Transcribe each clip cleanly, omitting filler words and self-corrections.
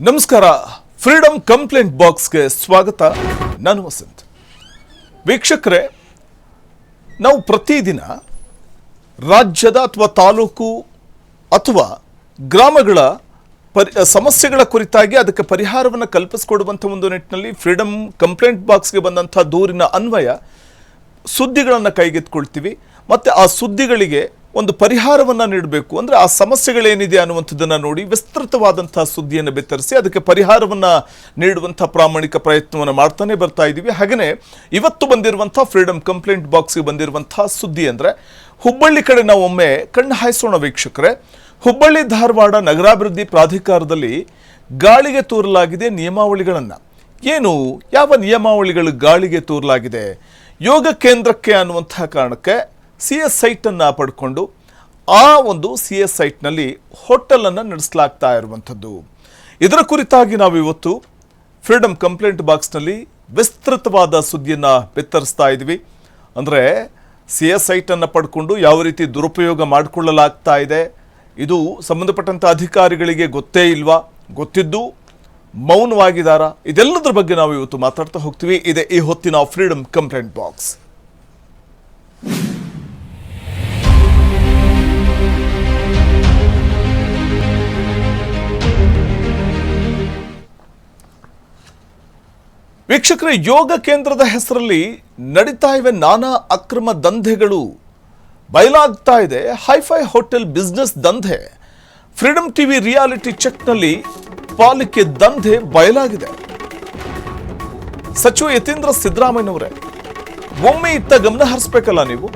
ನಮಸ್ಕಾರ. Freedom complaint ಬಾಕ್ಸ್ಗೆ ಸ್ವಾಗತ. ನಾನು ವಸಂತ್. ವೀಕ್ಷಕರೇ, ನಾವು ಪ್ರತಿದಿನ ರಾಜ್ಯದ ಅಥವಾ ತಾಲೂಕು ಅಥವಾ ಗ್ರಾಮಗಳ ಸಮಸ್ಯೆಗಳ ಕುರಿತಾಗಿ ಅದಕ್ಕೆ ಪರಿಹಾರವನ್ನು ಕಲ್ಪಿಸಿಕೊಡುವಂಥ ಒಂದು ನಿಟ್ಟಿನಲ್ಲಿ ಫ್ರೀಡಮ್ ಕಂಪ್ಲೇಂಟ್ ಬಾಕ್ಸ್ಗೆ ಬಂದಂಥ ದೂರಿನ ಅನ್ವಯ ಸುದ್ದಿಗಳನ್ನು ಕೈಗೆತ್ತಿಕೊಳ್ತೀವಿ. ಮತ್ತು ಆ ಸುದ್ದಿಗಳಿಗೆ ಒಂದು ಪರಿಹಾರವನ್ನು ನೀಡಬೇಕು ಅಂದರೆ ಆ ಸಮಸ್ಯೆಗಳೇನಿದೆ ಅನ್ನುವಂಥದ್ದನ್ನು ನೋಡಿ ವಿಸ್ತೃತವಾದಂಥ ಸುದ್ದಿಯನ್ನು ಬಿತ್ತರಿಸಿ ಅದಕ್ಕೆ ಪರಿಹಾರವನ್ನು ನೀಡುವಂಥ ಪ್ರಾಮಾಣಿಕ ಪ್ರಯತ್ನವನ್ನು ಮಾಡ್ತಾನೆ ಬರ್ತಾ ಇದ್ದೀವಿ. ಹಾಗೆಯೇ ಇವತ್ತು ಬಂದಿರುವಂಥ ಫ್ರೀಡಮ್ ಕಂಪ್ಲೇಂಟ್ ಬಾಕ್ಸ್ಗೆ ಬಂದಿರುವಂಥ ಸುದ್ದಿ ಅಂದರೆ ಹುಬ್ಬಳ್ಳಿ ಕಡೆ ನಾವು ಒಮ್ಮೆ ಕಣ್ಣು ಹಾಯಿಸೋಣ ವೀಕ್ಷಕರೇ. ಹುಬ್ಬಳ್ಳಿ ಧಾರವಾಡ ನಗರಾಭಿವೃದ್ಧಿ ಪ್ರಾಧಿಕಾರದಲ್ಲಿ ಗಾಳಿಗೆ ತೂರಲಾಗಿದೆ ನಿಯಮಾವಳಿಗಳನ್ನು. ಏನು, ಯಾವ ನಿಯಮಾವಳಿಗಳು ಗಾಳಿಗೆ ತೂರಲಾಗಿದೆ? ಯೋಗ ಕೇಂದ್ರಕ್ಕೆ ಅನ್ನುವಂಥ ಕಾರಣಕ್ಕೆ CS ಸೈಟನ್ನು ಪಡ್ಕೊಂಡು ಆ ಒಂದು CS ಸೈಟ್ನಲ್ಲಿ ಹೋಟೆಲನ್ನು ನಡೆಸಲಾಗ್ತಾ ಇರುವಂಥದ್ದು. ಇದರ ಕುರಿತಾಗಿ ನಾವು ಇವತ್ತು ಫ್ರೀಡಮ್ ಕಂಪ್ಲೇಂಟ್ ಬಾಕ್ಸ್ನಲ್ಲಿ ವಿಸ್ತೃತವಾದ ಸುದ್ದಿಯನ್ನು ಬಿತ್ತರಿಸ್ತಾ ಇದ್ದೀವಿ. ಅಂದರೆ CS ಸೈಟನ್ನು ಪಡ್ಕೊಂಡು ಯಾವ ರೀತಿ ದುರುಪಯೋಗ ಮಾಡಿಕೊಳ್ಳಲಾಗ್ತಾ ಇದೆ, ಇದು ಸಂಬಂಧಪಟ್ಟಂಥ ಅಧಿಕಾರಿಗಳಿಗೆ ಗೊತ್ತೇ ಇಲ್ವಾ, ಗೊತ್ತಿದ್ದು ಮೌನವಾಗಿದ್ದಾರಾ, ಇದೆಲ್ಲದರ ಬಗ್ಗೆ ನಾವು ಇವತ್ತು ಮಾತಾಡ್ತಾ ಹೋಗ್ತೀವಿ. ಇದೆ ಈ ಹೊತ್ತಿನ ಫ್ರೀಡಮ್ ಕಂಪ್ಲೇಂಟ್ ಬಾಕ್ಸ್. ವೀಕ್ಷಕರೇ, ಯೋಗ ಕೇಂದ್ರದ ಹೆಸರಲ್ಲಿ ನಡೀತಾ ಇವೆ ನಾನಾ ಅಕ್ರಮ ದಂಧೆಗಳು. ಬಯಲಾಗ್ತಾ ಇದೆ ಹೈಫೈ ಹೋಟೆಲ್ ಬಿಸ್ನೆಸ್ ದಂಧೆ. ಫ್ರೀಡಮ್ ಟಿವಿ ರಿಯಾಲಿಟಿ ಚೆಕ್ನಲ್ಲಿ ಪಾಲಿಕೆ ದಂಧೆ ಬಯಲಾಗಿದೆ. ಸಚಿವ ಯತೀಂದ್ರ ಸಿದ್ದರಾಮಯ್ಯನವರೇ, ಒಮ್ಮೆ ಇತ್ತ ಗಮನ ಹರಿಸಬೇಕಲ್ಲ ನೀವು.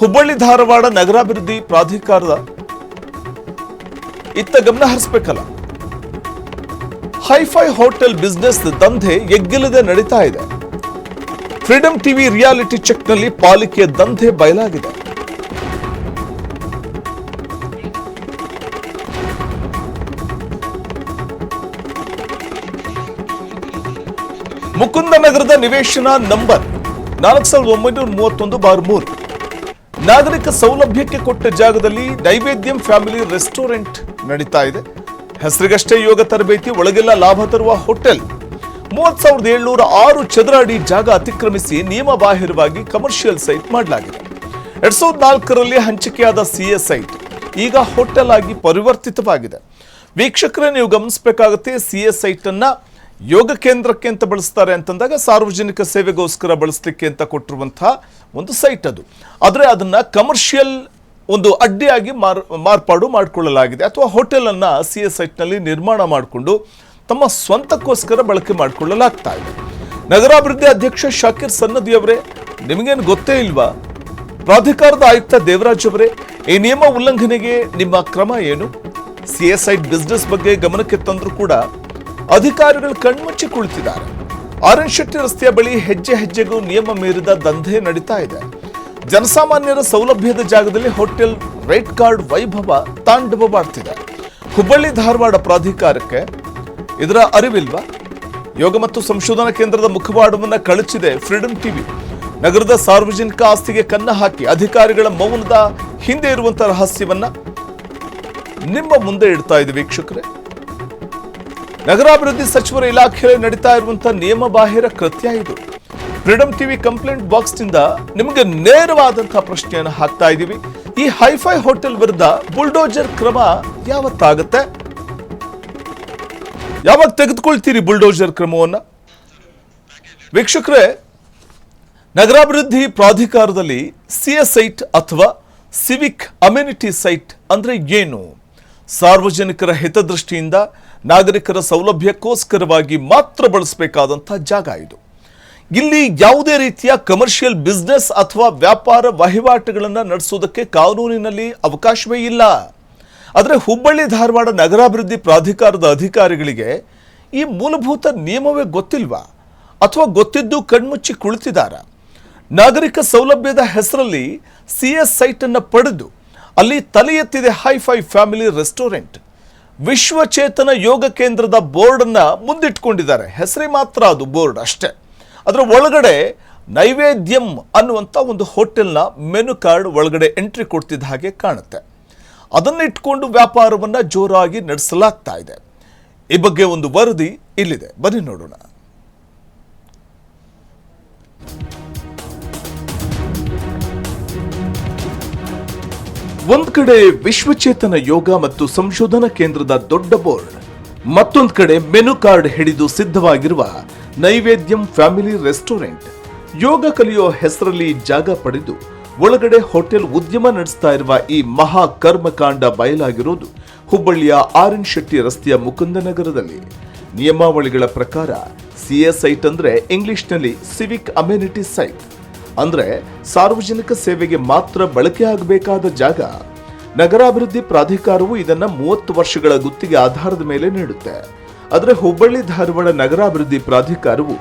ಹುಬ್ಬಳ್ಳಿ ಧಾರವಾಡ ನಗರಾಭಿವೃದ್ಧಿ ಪ್ರಾಧಿಕಾರದ ಇತ್ತ ಗಮನ ಹರಿಸಬೇಕಲ್ಲ. ಹೈಫೈ ಹೋಟೆಲ್ ಬಿಸ್ನೆಸ್ ದಂಧೆ ಎಗ್ಗಿಲ್ಲದೆ ನಡೀತಾ ಇದೆ. ಫ್ರೀಡಮ್ ಟಿವಿ ರಿಯಾಲಿಟಿ ಚೆಕ್ನಲ್ಲಿ ಪಾಲಿಕೆಯ ದಂಧೆ ಬಯಲಾಗಿದೆ. ಮುಕುಂದನಗರದ ನಿವೇಶನ ನಂಬರ್ 4931/3 ನಾಗರಿಕ ಸೌಲಭ್ಯಕ್ಕೆ ಕೊಟ್ಟ ಜಾಗದಲ್ಲಿ ನೈವೇದ್ಯಂ ಫ್ಯಾಮಿಲಿ ರೆಸ್ಟೋರೆಂಟ್ ನಡೀತಾ ಇದೆ. ಹೆಸರಿಗಷ್ಟೇ ಯೋಗ ತರಬೇತಿ, ಒಳಗೆಲ್ಲ ಲಾಭ ತರುವ ಹೋಟೆಲ್. 30,706 ಚದರ ಅಡಿ ಜಾಗ ಅತಿಕ್ರಮಿಸಿ ನಿಯಮ ಬಾಹಿರವಾಗಿ ಕಮರ್ಷಿಯಲ್ ಸೈಟ್ ಮಾಡಲಾಗಿದೆ. 2004ರಲ್ಲಿ ಹಂಚಿಕೆಯಾದ CS ಸೈಟ್ ಈಗ ಹೋಟೆಲ್ ಆಗಿ ಪರಿವರ್ತಿತವಾಗಿದೆ. ವೀಕ್ಷಕರೇ, ನೀವು ಗಮನಿಸಬೇಕಾಗುತ್ತೆ, CS ಸೈಟ್ ಅನ್ನ ಯೋಗ ಕೇಂದ್ರಕ್ಕೆ ಅಂತ ಬಳಸ್ತಾರೆ ಅಂತಂದಾಗ ಸಾರ್ವಜನಿಕ ಸೇವೆಗೋಸ್ಕರ ಬಳಸಲಿಕ್ಕೆ ಅಂತ ಕೊಟ್ಟಿರುವಂತಹ ಒಂದು ಸೈಟ್ ಅದು. ಆದರೆ ಅದನ್ನ ಕಮರ್ಷಿಯಲ್ ಒಂದು ಅಡ್ಡಿಯಾಗಿ ಮಾರ್ಪಾಡು ಮಾಡಿಕೊಳ್ಳಲಾಗಿದೆ. ಅಥವಾ ಹೋಟೆಲನ್ನು CS ಸೈಟ್ನಲ್ಲಿ ನಿರ್ಮಾಣ ಮಾಡಿಕೊಂಡು ತಮ್ಮ ಸ್ವಂತಕ್ಕೋಸ್ಕರ ಬಳಕೆ ಮಾಡಿಕೊಳ್ಳಲಾಗ್ತಾ ಇದೆ. ನಗರಾಭಿವೃದ್ಧಿ ಅಧ್ಯಕ್ಷ ಶಾಕಿರ್ ಸನ್ನದಿ ಅವರೇ, ನಿಮಗೇನು ಗೊತ್ತೇ ಇಲ್ವಾ? ಪ್ರಾಧಿಕಾರದ ಆಯುಕ್ತ ದೇವರಾಜ್ ಅವರೇ, ಈ ನಿಯಮ ಉಲ್ಲಂಘನೆಗೆ ನಿಮ್ಮ ಕ್ರಮ ಏನು? CS ಸೈಟ್ ಬಿಸ್ನೆಸ್ ಬಗ್ಗೆ ಗಮನಕ್ಕೆ ತಂದರೂ ಕೂಡ ಅಧಿಕಾರಿಗಳು ಕಣ್ಮುಚ್ಚಿ ಕುಳಿತಿದ್ದಾರೆ. RN ಶೆಟ್ಟಿ ರಸ್ತೆಯ ಬಳಿ ಹೆಜ್ಜೆ ಹೆಜ್ಜೆಗೂ ನಿಯಮ ಮೀರಿದ ದಂಧೆ ನಡೀತಾ ಇದೆ. ಜನಸಾಮಾನ್ಯರ ಸೌಲಭ್ಯದ ಜಾಗದಲ್ಲಿ ಹೋಟೆಲ್ ರೇಟ್ ಕಾರ್ಡ್ ವೈಭವ ತಾಂಡವ ಮಾಡ್ತಿದೆ. ಹುಬ್ಬಳ್ಳಿ ಧಾರವಾಡ ಪ್ರಾಧಿಕಾರಕ್ಕೆ ಇದರ ಅರಿವಿಲ್ವಾ? ಯೋಗ ಮತ್ತು ಸಂಶೋಧನಾ ಕೇಂದ್ರದ ಮುಖವಾಡವನ್ನು ಕಳಚಿದೆ ಫ್ರೀಡಮ್ ಟಿವಿ. ನಗರದ ಸಾರ್ವಜನಿಕ ಆಸ್ತಿಗೆ ಕನ್ನ ಹಾಕಿ ಅಧಿಕಾರಿಗಳ ಮೌನದ ಹಿಂದೆ ಇರುವಂತಹ ರಹಸ್ಯವನ್ನ ನಿಮ್ಮ ಮುಂದೆ ಇಡ್ತಾ ಇದೆ ವೀಕ್ಷಕರೇ. ನಗರಾಭಿವೃದ್ಧಿ ಸಚಿವರ ಇಲಾಖೆಯಲ್ಲಿ ನಡೀತಾ ಇರುವಂತಹ ನಿಯಮ ಬಾಹಿರ ಕೃತ್ಯ ಇದು. ಫ್ರೀಡಮ್ ಟಿವಿ ಕಂಪ್ಲೇಂಟ್ ಬಾಕ್ಸ್ ನಿಂದ ನಿಮಗೆ ನೇರವಾದಂತಹ ಪ್ರಶ್ನೆಯನ್ನು ಹಾಕ್ತಾ ಇದ್ದೀವಿ. ಈ ಹೈಫೈ ಹೋಟೆಲ್ ವಿರುದ್ಧ ಬುಲ್ಡೋಜರ್ ಕ್ರಮ ಯಾವತ್ತಾಗುತ್ತೆ? ಯಾವಾಗ ತೆಗೆದುಕೊಳ್ತೀರಿ ಬುಲ್ಡೋಜರ್ ಕ್ರಮವನ್ನು? ವೀಕ್ಷಕರೇ, ನಗರಾಭಿವೃದ್ಧಿ ಪ್ರಾಧಿಕಾರದಲ್ಲಿ CS ಸೈಟ್ ಅಥವಾ ಸಿವಿಕ್ ಅಮ್ಯುನಿಟಿ ಸೈಟ್ ಅಂದ್ರೆ ಏನು? ಸಾರ್ವಜನಿಕರ ಹಿತದೃಷ್ಟಿಯಿಂದ ನಾಗರಿಕರ ಸೌಲಭ್ಯಕ್ಕೋಸ್ಕರವಾಗಿ ಮಾತ್ರ ಬಳಸಬೇಕಾದಂತಹ ಜಾಗ ಇದು. ಇಲ್ಲಿ ಯಾವುದೇ ರೀತಿಯ ಕಮರ್ಷಿಯಲ್ ಬಿಸ್ನೆಸ್ ಅಥವಾ ವ್ಯಾಪಾರ ವಹಿವಾಟುಗಳನ್ನು ನಡೆಸೋದಕ್ಕೆ ಕಾನೂನಿನಲ್ಲಿ ಅವಕಾಶವೇ ಇಲ್ಲ. ಆದರೆ ಹುಬ್ಬಳ್ಳಿ ಧಾರವಾಡ ನಗರಾಭಿವೃದ್ಧಿ ಪ್ರಾಧಿಕಾರದ ಅಧಿಕಾರಿಗಳಿಗೆ ಈ ಮೂಲಭೂತ ನಿಯಮವೇ ಗೊತ್ತಿಲ್ವಾ? ಅಥವಾ ಗೊತ್ತಿದ್ದು ಕಣ್ಮುಚ್ಚಿ ಕುಳಿತಿದ್ದಾರ? ನಾಗರಿಕ ಸೌಲಭ್ಯದ ಹೆಸರಲ್ಲಿ CS ಸೈಟನ್ನು ಪಡೆದು ಅಲ್ಲಿ ತಲೆ ಎತ್ತಿದೆ ಹೈಫೈ ಫ್ಯಾಮಿಲಿ ರೆಸ್ಟೋರೆಂಟ್. ವಿಶ್ವಚೇತನ ಯೋಗ ಕೇಂದ್ರದ ಬೋರ್ಡನ್ನು ಮುಂದಿಟ್ಕೊಂಡಿದ್ದಾರೆ. ಹೆಸರೇ ಮಾತ್ರ ಅದು ಬೋರ್ಡ್ ಅಷ್ಟೇ. ಅದರ ಒಳಗಡೆ ನೈವೇದ್ಯಂ ಅನ್ನುವಂಥ ಒಂದು ಹೋಟೆಲ್ನ ಮೆನು ಕಾರ್ಡ್ ಒಳಗಡೆ ಎಂಟ್ರಿ ಕೊಡ್ತಿದ್ದ ಹಾಗೆ ಕಾಣುತ್ತೆ. ಅದನ್ನು ಇಟ್ಕೊಂಡು ವ್ಯಾಪಾರವನ್ನು ಜೋರಾಗಿ ನಡೆಸಲಾಗ್ತಾ ಇದೆ. ಈ ಬಗ್ಗೆ ಒಂದು ವರದಿ ಇಲ್ಲಿದೆ, ಬನ್ನಿ ನೋಡೋಣ. ಒಂದ್ ಕಡೆ ವಿಶ್ವಚೇತನ ಯೋಗ ಮತ್ತು ಸಂಶೋಧನಾ ಕೇಂದ್ರದ ದೊಡ್ಡ ಬೋರ್ಡ್, ಮತ್ತೊಂದು ಕಡೆ ಮೆನು ಕಾರ್ಡ್ ಹಿಡಿದು ಸಿದ್ಧವಾಗಿರುವ ನೈವೇದ್ಯಂ ಫ್ಯಾಮಿಲಿ ರೆಸ್ಟೋರೆಂಟ್. ಯೋಗ ಕಲಿಯೋ ಹೆಸರಲ್ಲಿ ಜಾಗ ಪಡೆದು ಒಳಗಡೆ ಹೋಟೆಲ್ ಉದ್ಯಮ ನಡೆಸ್ತಾ ಇರುವ ಈ ಮಹಾ ಕರ್ಮಕಾಂಡ ಬಯಲಾಗಿರೋದು ಹುಬ್ಬಳ್ಳಿಯ ಆರ್.ಎನ್. ಶೆಟ್ಟಿ ರಸ್ತೆಯ ಮುಕುಂದನಗರದಲ್ಲಿ. ನಿಯಮಾವಳಿಗಳ ಪ್ರಕಾರ ಸಿಎ ಸೈಟ್ ಅಂದ್ರೆ ಇಂಗ್ಲಿಷ್ನಲ್ಲಿ ಸಿವಿಕ್ ಅಮ್ಯುನಿಟಿ ಸೈಟ್, ಅಂದ್ರೆ ಸಾರ್ವಜನಿಕ ಸೇವೆಗೆ ಮಾತ್ರ ಬಳಕೆ ಆಗಬೇಕಾದ ಜಾಗ. ನಗರಾಭಿವೃದ್ಧಿ ಪ್ರಾಧಿಕಾರವು ಇದನ್ನ 30 ವರ್ಷಗಳ ಗುತ್ತಿಗೆ ಆಧಾರದ ಮೇಲೆ ನೀಡುತ್ತೆ. ಆದರೆ ಹುಬ್ಬಳ್ಳಿ ಧಾರವಾಡ ನಗರಾಭಿವೃದ್ಧಿ ಪ್ರಾಧಿಕಾರವು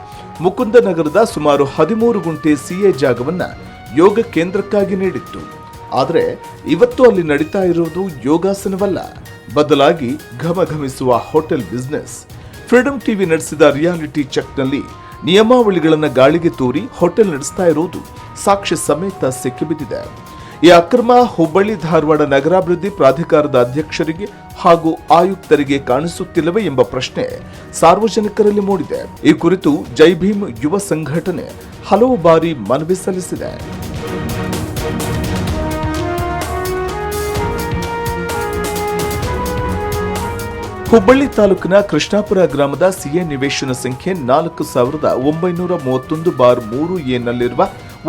ಮುಕುಂದನಗರದ ಸುಮಾರು 13 ಗುಂಟೆ ಸಿಎ ಜಾಗವನ್ನ ಯೋಗ ಕೇಂದ್ರಕ್ಕಾಗಿ ನೀಡಿತ್ತು. ಆದರೆ ಇವತ್ತು ಅಲ್ಲಿ ನಡೀತಾ ಇರುವುದು ಯೋಗಾಸನವಲ್ಲ, ಬದಲಾಗಿ ಘಮಘಮಿಸುವ ಹೋಟೆಲ್ ಬಿಸ್ನೆಸ್. ಫ್ರೀಡಂ ಟಿವಿ ನಡೆಸಿದ ರಿಯಾಲಿಟಿ ಚೆಕ್ನಲ್ಲಿ ನಿಯಮಾವಳಿಗಳನ್ನು ಗಾಳಿಗೆ ತೂರಿ ಹೋಟೆಲ್ ನಡೆಸ್ತಾ ಇರುವುದು ಸಾಕ್ಷ್ಯ ಸಮೇತ ಸಿಕ್ಕಿಬಿದ್ದಿದೆ. ಈ ಅಕ್ರಮ ಹುಬ್ಬಳ್ಳಿ ಧಾರವಾಡ ನಗರಾಭಿವೃದ್ಧಿ ಪ್ರಾಧಿಕಾರದ ಅಧ್ಯಕ್ಷರಿಗೆ ಹಾಗೂ ಆಯುಕ್ತರಿಗೆ ಕಾಣಿಸುತ್ತಿಲ್ಲವೇ ಎಂಬ ಪ್ರಶ್ನೆ ಸಾರ್ವಜನಿಕರಲ್ಲಿ ಮೂಡಿದೆ. ಈ ಕುರಿತು ಜೈ ಭೀಮ್ ಯುವ ಸಂಘಟನೆ ಹಲವು ಬಾರಿ ಮನವಿ ಸಲ್ಲಿಸಿದೆ. ಹುಬ್ಬಳ್ಳಿ ತಾಲೂಕಿನ ಕೃಷ್ಣಾಪುರ ಗ್ರಾಮದ ಸಿಎ ನಿವೇಶನ ಸಂಖ್ಯೆ 4931/3A ನಲ್ಲಿರುವ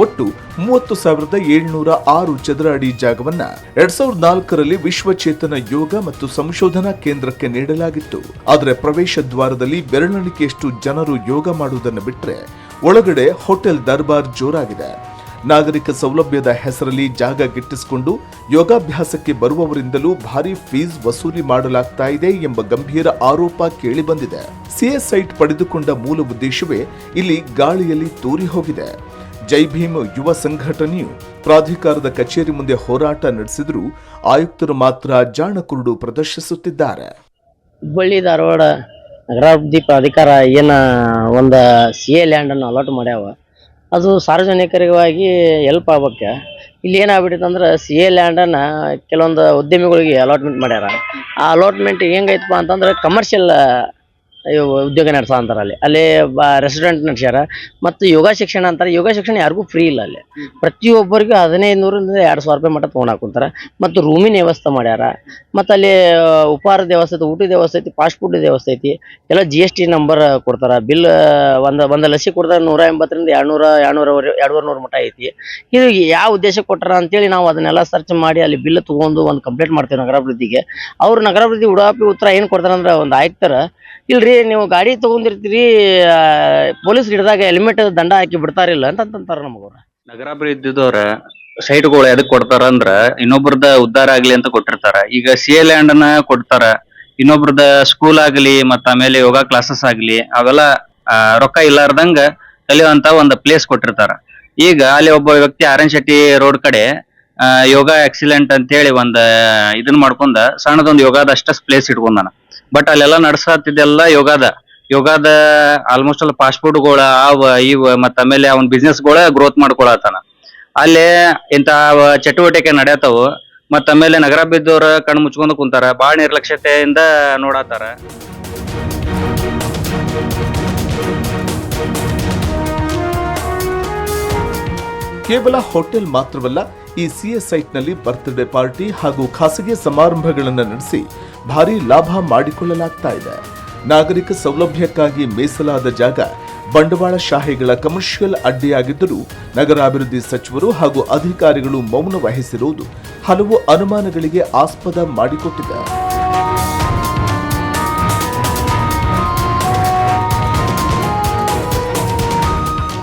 ಒಟ್ಟು 30,706 ಚದರ ಅಡಿ ಜಾಗವನ್ನ 2004ರಲ್ಲಿ ವಿಶ್ವಚೇತನ ಯೋಗ ಮತ್ತು ಸಂಶೋಧನಾ ಕೇಂದ್ರಕ್ಕೆ ನೀಡಲಾಗಿತ್ತು. ಆದರೆ ಪ್ರವೇಶ ದ್ವಾರದಲ್ಲಿ ಬೆರಳಿಕೆಯಷ್ಟು ಜನರು ಯೋಗ ಮಾಡುವುದನ್ನು ಬಿಟ್ಟರೆ ಒಳಗಡೆ ಹೋಟೆಲ್ ದರ್ಬಾರ್ ಜೋರಾಗಿದೆ. ನಾಗರಿಕ ಸೌಲಭ್ಯದ ಹೆಸರಲ್ಲಿ ಜಾಗ ಗಿಟ್ಟಿಸಿಕೊಂಡು ಯೋಗಾಭ್ಯಾಸಕ್ಕೆ ಬರುವವರಿಂದಲೂ ಭಾರಿ ಫೀಸ್ ವಸೂಲಿ ಮಾಡಲಾಗ್ತಾ ಇದೆ ಎಂಬ ಗಂಭೀರ ಆರೋಪ ಕೇಳಿಬಂದಿದೆ. ಸಿಎ ಸೈಟ್ ಪಡೆದುಕೊಂಡ ಮೂಲ ಉದ್ದೇಶವೇ ಇಲ್ಲಿ ಗಾಳಿಯಲ್ಲಿ ತೂರಿ ಹೋಗಿದೆ. ಜೈ ಭೀಮ್ ಯುವ ಸಂಘಟನೆಯು ಪ್ರಾಧಿಕಾರದ ಕಚೇರಿ ಮುಂದೆ ಹೋರಾಟ ನಡೆಸಿದರೂ ಆಯುಕ್ತರು ಮಾತ್ರ ಜಾಣಕುರುಡು ಪ್ರದರ್ಶಿಸುತ್ತಿದ್ದಾರೆ. ಹುಬ್ಬಳ್ಳಿ ಧಾರವಾಡ ನಗರಾಭಿವೃದ್ಧಿ ಪ್ರಾಧಿಕಾರ ಏನ ಒಂದು ಸಿಎ ಲ್ಯಾಂಡ್ ಅನ್ನು ಅಲಾಟ್ ಮಾಡ್ಯಾವ, ಅದು ಸಾರ್ವಜನಿಕರಿಗಾಗಿ ಹೆಲ್ಪ್ ಆಗ್ಬೇಕು. ಇಲ್ಲಿ ಏನಾಗ್ಬಿಟ್ಟಿತ್ತು ಅಂದ್ರೆ ಸಿಎ ಲ್ಯಾಂಡನ್ನು ಕೆಲವೊಂದು ಉದ್ಯಮಿಗಳಿಗೆ ಅಲಾಟ್ಮೆಂಟ್ ಮಾಡ್ಯಾರ. ಆ ಅಲಾಟ್ಮೆಂಟ್ ಹೆಂಗೈತಪ್ಪ ಅಂತಂದ್ರೆ ಕಮರ್ಷಿಯಲ್ ಉದ್ಯೋಗ ನಡೆಸೋ ಅಂತಾರೆ. ಅಲ್ಲಿ ರೆಸ್ಟೋರೆಂಟ್ ನಡೆಸ್ಯಾರ ಮತ್ತು ಯೋಗ ಶಿಕ್ಷಣ ಅಂತಾರೆ. ಯೋಗ ಶಿಕ್ಷಣ ಯಾರಿಗೂ ಫ್ರೀ ಇಲ್ಲ. ಅಲ್ಲಿ ಪ್ರತಿಯೊಬ್ಬರಿಗೂ 1500ರಿಂದ 2000 ರೂಪಾಯಿ ಮಟ್ಟ ತೊಗೊಂಡು ಹಾಕುತ್ತಾರೆ. ಮತ್ತು ರೂಮಿನ ವ್ಯವಸ್ಥೆ ಮಾಡ್ಯಾರ. ಮತ್ತು ಅಲ್ಲಿ ಉಪಹಾರ ವ್ಯವಸ್ಥೆ ಐತಿ, ಊಟದ ವ್ಯವಸ್ಥೆ ಐತಿ, ಫಾಸ್ಟ್ ಫುಡ್ ವ್ಯವಸ್ಥೆ ಐತಿ. ಎಲ್ಲ GST ನಂಬರ್ ಕೊಡ್ತಾರೆ. ಬಿಲ್ ಒಂದು ಲಸಿ ಕೊಡ್ತಾರೆ 180ರಿಂದ 200 ಮಟ್ಟ ಐತಿ. ಇದು ಯಾವ ಉದ್ದೇಶಕ್ಕೆ ಕೊಟ್ಟಾರ ಅಂತೇಳಿ ನಾವು ಅದನ್ನೆಲ್ಲ ಸರ್ಚ್ ಮಾಡಿ ಅಲ್ಲಿ ಬಿಲ್ ತೊಗೊಂಡು ಒಂದು ಕಂಪ್ಲೇಂಟ್ ಮಾಡ್ತೀವಿ ನಗರಾಭಿವೃದ್ಧಿಗೆ. ಅವ್ರು ನಗರಾಭಿವೃದ್ಧಿ ಉತ್ತರ ಏನು ಕೊಡ್ತಾರೆ ಅಂದ್ರೆ, ಒಂದು ಆಯುಕ್ತರ ಇಲ್ರಿ ನೀವು ಗಾಡಿ ತಗೊಂಡಿರ್ತೀರಿ, ಪೊಲೀಸ್ ಹಿಡಿದಾಗ ಹೆಲ್ಮೆಟ್ ದಂಡ ಹಾಕಿ ಬಿಡ್ತಾರಿಲ್ಲ ಅಂತಂತಾರ ನಮಗವ್ರ. ನಗರಾಭಿವೃದ್ಧಿದವ್ರ ಸೈಟ್ಗಳು ಎದಕ್ ಕೊಡ್ತಾರ ಅಂದ್ರ ಇನ್ನೊಬ್ರದ ಉದ್ಧಾರ ಆಗ್ಲಿ ಅಂತ ಕೊಟ್ಟಿರ್ತಾರ. ಈಗ ಸಿಎ ಲ್ಯಾಂಡ್ ಅನ್ನ ಕೊಡ್ತಾರ, ಇನ್ನೊಬ್ರದ ಸ್ಕೂಲ್ ಆಗ್ಲಿ ಮತ್ತ ಆಮೇಲೆ ಯೋಗ ಕ್ಲಾಸಸ್ ಆಗ್ಲಿ ಅವೆಲ್ಲ ರೊಕ್ಕ ಇಲ್ಲಾರ್ದಂಗ ಕಲಿಯುವಂತ ಒಂದು ಪ್ಲೇಸ್ ಕೊಟ್ಟಿರ್ತಾರ. ಈಗ ಅಲ್ಲಿ ಒಬ್ಬ ವ್ಯಕ್ತಿ ಆರ್.ಎನ್. ಶೆಟ್ಟಿ ರೋಡ್ ಕಡೆ ಯೋಗ ಎಕ್ಸಿಲೆಂಟ್ ಅಂತ ಹೇಳಿ ಒಂದ್ ಇದನ್ ಮಾಡ್ಕೊಂಡ ಸಣ್ಣದೊಂದು ಯೋಗದ ಅಷ್ಟ ಪ್ಲೇಸ್ ಇಟ್ಕೊಂಡಾನ. ಬಟ್ ಅಲ್ಲೆಲ್ಲ ನಡ್ಸತ್ತಿದ್ದೆಲ್ಲ ಯೋಗದ ಆಲ್ಮೋಸ್ಟ್ ಅಲ್ಲಿ ಫಾಸ್ಟ್ ಫುಡ್ಗಳ ಇವ ಮತ್ತ ಆಮೇಲೆ ಅವನ್ ಬಿಸ್ನೆಸ್ ಗಳ ಗ್ರೋತ್ ಮಾಡ್ಕೊಳತಾನ. ಅಲ್ಲೇ ಇಂತ ಚಟುವಟಿಕೆ ನಡೆಯತಾವು. ಮತ್ತ ಆಮೇಲೆ ನಗರಾಭಿವೃದ್ಧಿಯವ್ರ ಕಣ್ಣು ಮುಚ್ಕೊಂಡು ಕುಂತಾರ, ಬಾಳ ನಿರ್ಲಕ್ಷ್ಯತೆಯಿಂದ ನೋಡತಾರ. ಕೇವಲ ಹೋಟೆಲ್ ಮಾತ್ರವಲ್ಲ, ಈ ಸಿಎ ಸೈಟ್ನಲ್ಲಿ ಬರ್ತ್ಡೇ ಪಾರ್ಟಿ ಹಾಗೂ ಖಾಸಗಿ ಸಮಾರಂಭಗಳನ್ನು ನಡೆಸಿ ಭಾರಿ ಲಾಭ ಮಾಡಿಕೊಳ್ಳಲಾಗ್ತಾ ಇದೆ. ನಾಗರಿಕ ಸೌಲಭ್ಯಕ್ಕಾಗಿ ಮೀಸಲಾದ ಜಾಗ ಬಂಡವಾಳಶಾಹಿಗಳ ಕಮರ್ಷಿಯಲ್ ಅಡ್ಡಿಯಾಗಿದ್ದರೂ ನಗರಾಭಿವೃದ್ಧಿ ಸಚಿವರು ಹಾಗೂ ಅಧಿಕಾರಿಗಳು ಮೌನ ವಹಿಸಿರುವುದು ಹಲವು ಅನುಮಾನಗಳಿಗೆ ಆಸ್ಪದ ಮಾಡಿಕೊಟ್ಟಿದೆ.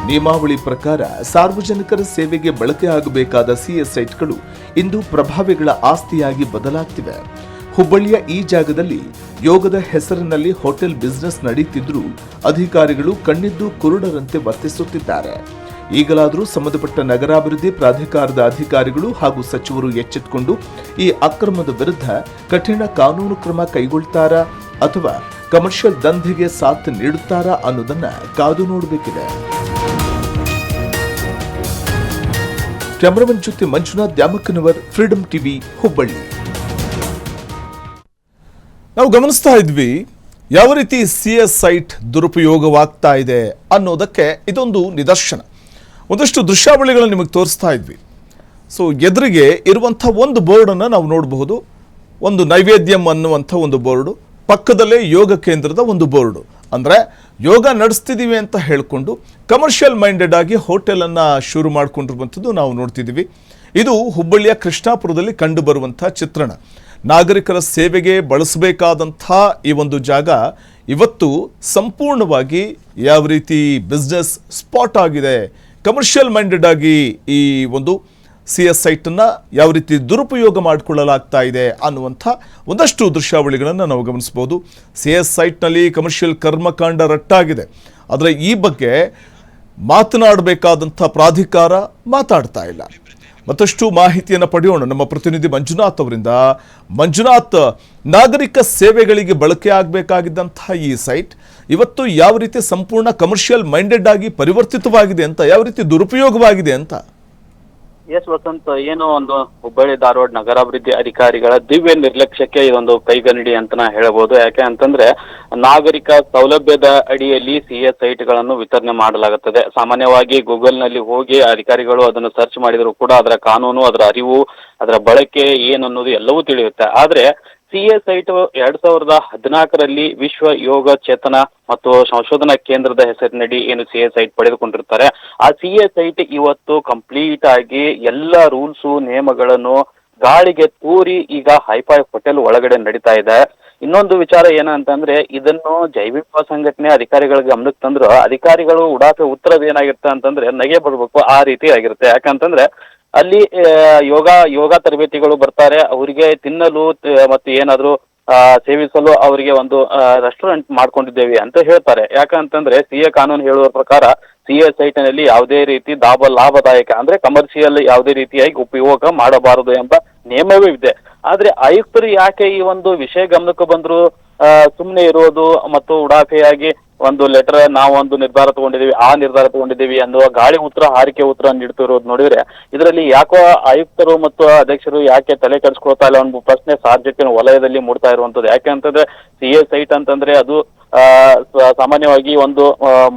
ನಿಯಮಾವಳಿ ಪ್ರಕಾರ ಸಾರ್ವಜನಿಕರ ಸೇವೆಗೆ ಬಳಕೆ ಆಗಬೇಕಾದ ಸಿಎ ಸೈಟ್ಗಳು ಇಂದು ಪ್ರಭಾವಿಗಳ ಆಸ್ತಿಯಾಗಿ ಬದಲಾಗ್ತಿವೆ. ಹುಬ್ಬಳ್ಳಿಯ ಈ ಜಾಗದಲ್ಲಿ ಯೋಗದ ಹೆಸರಿನಲ್ಲಿ ಹೋಟೆಲ್ ಬಿಸ್ನೆಸ್ ನಡೆಯುತ್ತಿದ್ದರೂ ಅಧಿಕಾರಿಗಳು ಕಣ್ಣಿದ್ದು ಕುರುಡರಂತೆ ವರ್ತಿಸುತ್ತಿದ್ದಾರೆ. ಈಗಲಾದರೂ ಸಂಬಂಧಪಟ್ಟ ನಗರಾಭಿವೃದ್ಧಿ ಪ್ರಾಧಿಕಾರದ ಅಧಿಕಾರಿಗಳು ಹಾಗೂ ಸಚಿವರು ಎಚ್ಚೆತ್ತುಕೊಂಡು ಈ ಅಕ್ರಮದ ವಿರುದ್ಧ ಕಠಿಣ ಕಾನೂನು ಕ್ರಮ ಕೈಗೊಳ್ತಾರಾ ಅಥವಾ ಕಮರ್ಷಿಯಲ್ ದಂಧೆಗೆ ಸಾಥ್ ನೀಡುತ್ತಾರಾ ಅನ್ನೋದನ್ನ ಕಾದು ನೋಡಬೇಕಿದೆ. ಕ್ಯಾಮರಾಮನ್ ಜೊತೆ ಮಂಜುನಾಥ್ ದ್ಯಾಮಕ್ಕನವರ್, ಫ್ರೀಡಂ ಟಿವಿ, ಹುಬ್ಬಳ್ಳಿ. ನಾವು ಗಮನಿಸ್ತಾ ಇದ್ವಿ, ಯಾವ ರೀತಿ CS ಸೈಟ್ ದುರುಪಯೋಗವಾಗ್ತಾ ಇದೆ ಅನ್ನೋದಕ್ಕೆ ಇದೊಂದು ನಿದರ್ಶನ. ಒಂದಷ್ಟು ದೃಶ್ಯಾವಳಿಗಳನ್ನು ನಿಮಗೆ ತೋರಿಸ್ತಾ ಇದ್ವಿ. ಸೊ ಎದುರಿಗೆ ಇರುವಂಥ ಒಂದು ಬೋರ್ಡನ್ನು ನಾವು ನೋಡಬಹುದು. ಒಂದು ನೈವೇದ್ಯಂ ಅನ್ನುವಂಥ ಒಂದು ಬೋರ್ಡು, ಪಕ್ಕದಲ್ಲೇ ಯೋಗ ಕೇಂದ್ರದ ಒಂದು ಬೋರ್ಡು. ಅಂದರೆ ಯೋಗ ನಡೆಸ್ತಿದ್ದೀವಿ ಅಂತ ಹೇಳಿಕೊಂಡು ಕಮರ್ಷಿಯಲ್ ಮೈಂಡೆಡ್ ಆಗಿ ಹೋಟೆಲನ್ನು ಶುರು ಮಾಡಿಕೊಂಡಿರುವಂಥದ್ದು ನಾವು ನೋಡ್ತಿದ್ದೀವಿ. ಇದು ಹುಬ್ಬಳ್ಳಿಯ ಕೃಷ್ಣಾಪುರದಲ್ಲಿ ಕಂಡು ಬರುವಂಥ ಚಿತ್ರಣ. ನಾಗರಿಕರ ಸೇವೆಗೆ ಬಳಸಬೇಕಾದಂಥ ಈ ಒಂದು ಜಾಗ ಇವತ್ತು ಸಂಪೂರ್ಣವಾಗಿ ಯಾವ ರೀತಿ ಬಿಸ್ನೆಸ್ ಸ್ಪಾಟ್ ಆಗಿದೆ, ಕಮರ್ಷಿಯಲ್ ಮೈಂಡೆಡ್ ಆಗಿ ಈ ಒಂದು CS ಸೈಟನ್ನು ಯಾವ ರೀತಿ ದುರುಪಯೋಗ ಮಾಡಿಕೊಳ್ಳಲಾಗ್ತಾ ಇದೆ ಅನ್ನುವಂಥ ಒಂದಷ್ಟು ದೃಶ್ಯಾವಳಿಗಳನ್ನು ನಾವು ಗಮನಿಸ್ಬೋದು. CS ಸೈಟ್ನಲ್ಲಿ ಕಮರ್ಷಿಯಲ್ ಕರ್ಮಕಾಂಡ ರಟ್ಟಾಗಿದೆ. ಆದರೆ ಈ ಬಗ್ಗೆ ಮಾತನಾಡಬೇಕಾದಂಥ ಪ್ರಾಧಿಕಾರ ಮಾತಾಡ್ತಾ ಇಲ್ಲ. ಮತ್ತಷ್ಟು ಮಾಹಿತಿಯನ್ನು ಪಡೆಯೋಣ ನಮ್ಮ ಪ್ರತಿನಿಧಿ ಮಂಜುನಾಥ್ ಅವರಿಂದ. ಮಂಜುನಾಥ್, ನಾಗರಿಕ ಸೇವೆಗಳಿಗೆ ಬಳಕೆ ಆಗಬೇಕಾಗಿದ್ದಂತಹ ಈ ಸೈಟ್ ಇವತ್ತು ಯಾವ ರೀತಿ ಸಂಪೂರ್ಣ ಕಮರ್ಷಿಯಲ್ ಮೈಂಡೆಡ್ ಆಗಿ ಪರಿವರ್ತಿತವಾಗಿದೆ ಅಂತ, ಯಾವ ರೀತಿ ದುರುಪಯೋಗವಾಗಿದೆ ಅಂತ? ಎಸ್ ವಸಂತ್, ಏನು ಒಂದು ಹುಬ್ಬಳ್ಳಿ ಧಾರವಾಡ ನಗರಾಭಿವೃದ್ಧಿ ಅಧಿಕಾರಿಗಳ ದಿವ್ಯ ನಿರ್ಲಕ್ಷ್ಯಕ್ಕೆ ಇದೊಂದು ಕೈಗನ್ನಡಿ ಅಂತ ಹೇಳಬಹುದು. ಯಾಕೆ ಅಂತಂದ್ರೆ ನಾಗರಿಕ ಸೌಲಭ್ಯದ ಅಡಿಯಲ್ಲಿ CS ಸೈಟ್ಗಳನ್ನು ವಿತರಣೆ ಮಾಡಲಾಗುತ್ತದೆ. ಸಾಮಾನ್ಯವಾಗಿ ಗೂಗಲ್ ನಲ್ಲಿ ಹೋಗಿ ಅಧಿಕಾರಿಗಳು ಅದನ್ನು ಸರ್ಚ್ ಮಾಡಿದ್ರು ಕೂಡ ಅದರ ಕಾನೂನು, ಅದರ ಅರಿವು, ಅದರ ಬಳಕೆ ಏನನ್ನೋದು ಎಲ್ಲವೂ ತಿಳಿಯುತ್ತೆ. ಆದ್ರೆ CS ಸೈಟ್ 2014ರಲ್ಲಿ ವಿಶ್ವ ಯೋಗ ಚೇತನ ಮತ್ತು ಸಂಶೋಧನಾ ಕೇಂದ್ರದ ಹೆಸರಿನಡಿ ಏನು CS ಸೈಟ್ ಪಡೆದುಕೊಂಡಿರ್ತಾರೆ. ಆ CS ಸೈಟ್ ಇವತ್ತು ಕಂಪ್ಲೀಟ್ ಆಗಿ ಎಲ್ಲ ರೂಲ್ಸು ನಿಯಮಗಳನ್ನು ಗಾಳಿಗೆ ತೂರಿ ಈಗ ಹೈಫೈ ಹೋಟೆಲ್ ಒಳಗಡೆ ನಡೀತಾ ಇದೆ. ಇನ್ನೊಂದು ವಿಚಾರ ಏನಂತಂದ್ರೆ ಇದನ್ನು ಜೈವಿಕ ಸಂಘಟನೆ ಅಧಿಕಾರಿಗಳ ಗಮನಕ್ಕೆ ತಂದ್ರು ಅಧಿಕಾರಿಗಳು ಉಡಾಫೆ ಉತ್ತರದ ಏನಾಗಿರುತ್ತೆ ಅಂತಂದ್ರೆ ನಗೆ ಬರ್ಬೇಕು, ಆ ರೀತಿ ಆಗಿರುತ್ತೆ. ಯಾಕಂತಂದ್ರೆ ಅಲ್ಲಿ ಯೋಗ ತರಬೇತಿಗಳು ಬರ್ತಾರೆ, ಅವರಿಗೆ ತಿನ್ನಲು ಮತ್ತು ಏನಾದ್ರು ಸೇವಿಸಲು ಅವರಿಗೆ ಒಂದು ರೆಸ್ಟೋರೆಂಟ್ ಮಾಡ್ಕೊಂಡಿದ್ದೇವೆ ಅಂತ ಹೇಳ್ತಾರೆ. ಯಾಕಂತಂದ್ರೆ CA ಕಾನೂನು ಹೇಳುವ ಪ್ರಕಾರ CS ಸೈಟ್ನಲ್ಲಿ ಯಾವುದೇ ರೀತಿ ಲಾಭದಾಯಕ ಅಂದ್ರೆ ಕಮರ್ಷಿಯಲ್ ಯಾವುದೇ ರೀತಿಯಾಗಿ ಉಪಯೋಗ ಮಾಡಬಾರದು ಎಂಬ ನಿಯಮವೇ ಇದೆ. ಆದ್ರೆ ಆಯುಕ್ತರು ಯಾಕೆ ಈ ಒಂದು ವಿಷಯ ಗಮನಕ್ಕೆ ಬಂದ್ರು ಸುಮ್ಮನೆ ಇರೋದು ಮತ್ತು ಉಡಾಫೆಯಾಗಿ ಒಂದು ಲೆಟರ್ ನಾವು ಒಂದು ನಿರ್ಧಾರ ತಗೊಂಡಿದ್ದೀವಿ ಅನ್ನುವ ಗಾಳಿ ಹಾರಿಕೆ ಉತ್ತರ ನೀಡ್ತಿರೋದು ನೋಡಿದ್ರೆ ಇದರಲ್ಲಿ ಯಾಕೋ ಆಯುಕ್ತರು ಮತ್ತು ಅಧ್ಯಕ್ಷರು ಯಾಕೆ ತಲೆ ಕೆಡಿಸ್ಕೊಳ್ತಾ ಇಲ್ಲ ಅನ್ನೋ ಪ್ರಶ್ನೆ ಸಾರ್ವಜನಿಕ ವಲಯದಲ್ಲಿ ಮೂಡ್ತಾ ಇರುವಂತದ್ದು. ಯಾಕೆ ಅಂತಂದ್ರೆ CS ಸೈಟ್ ಅಂತಂದ್ರೆ ಅದು ಸಾಮಾನ್ಯವಾಗಿ ಒಂದು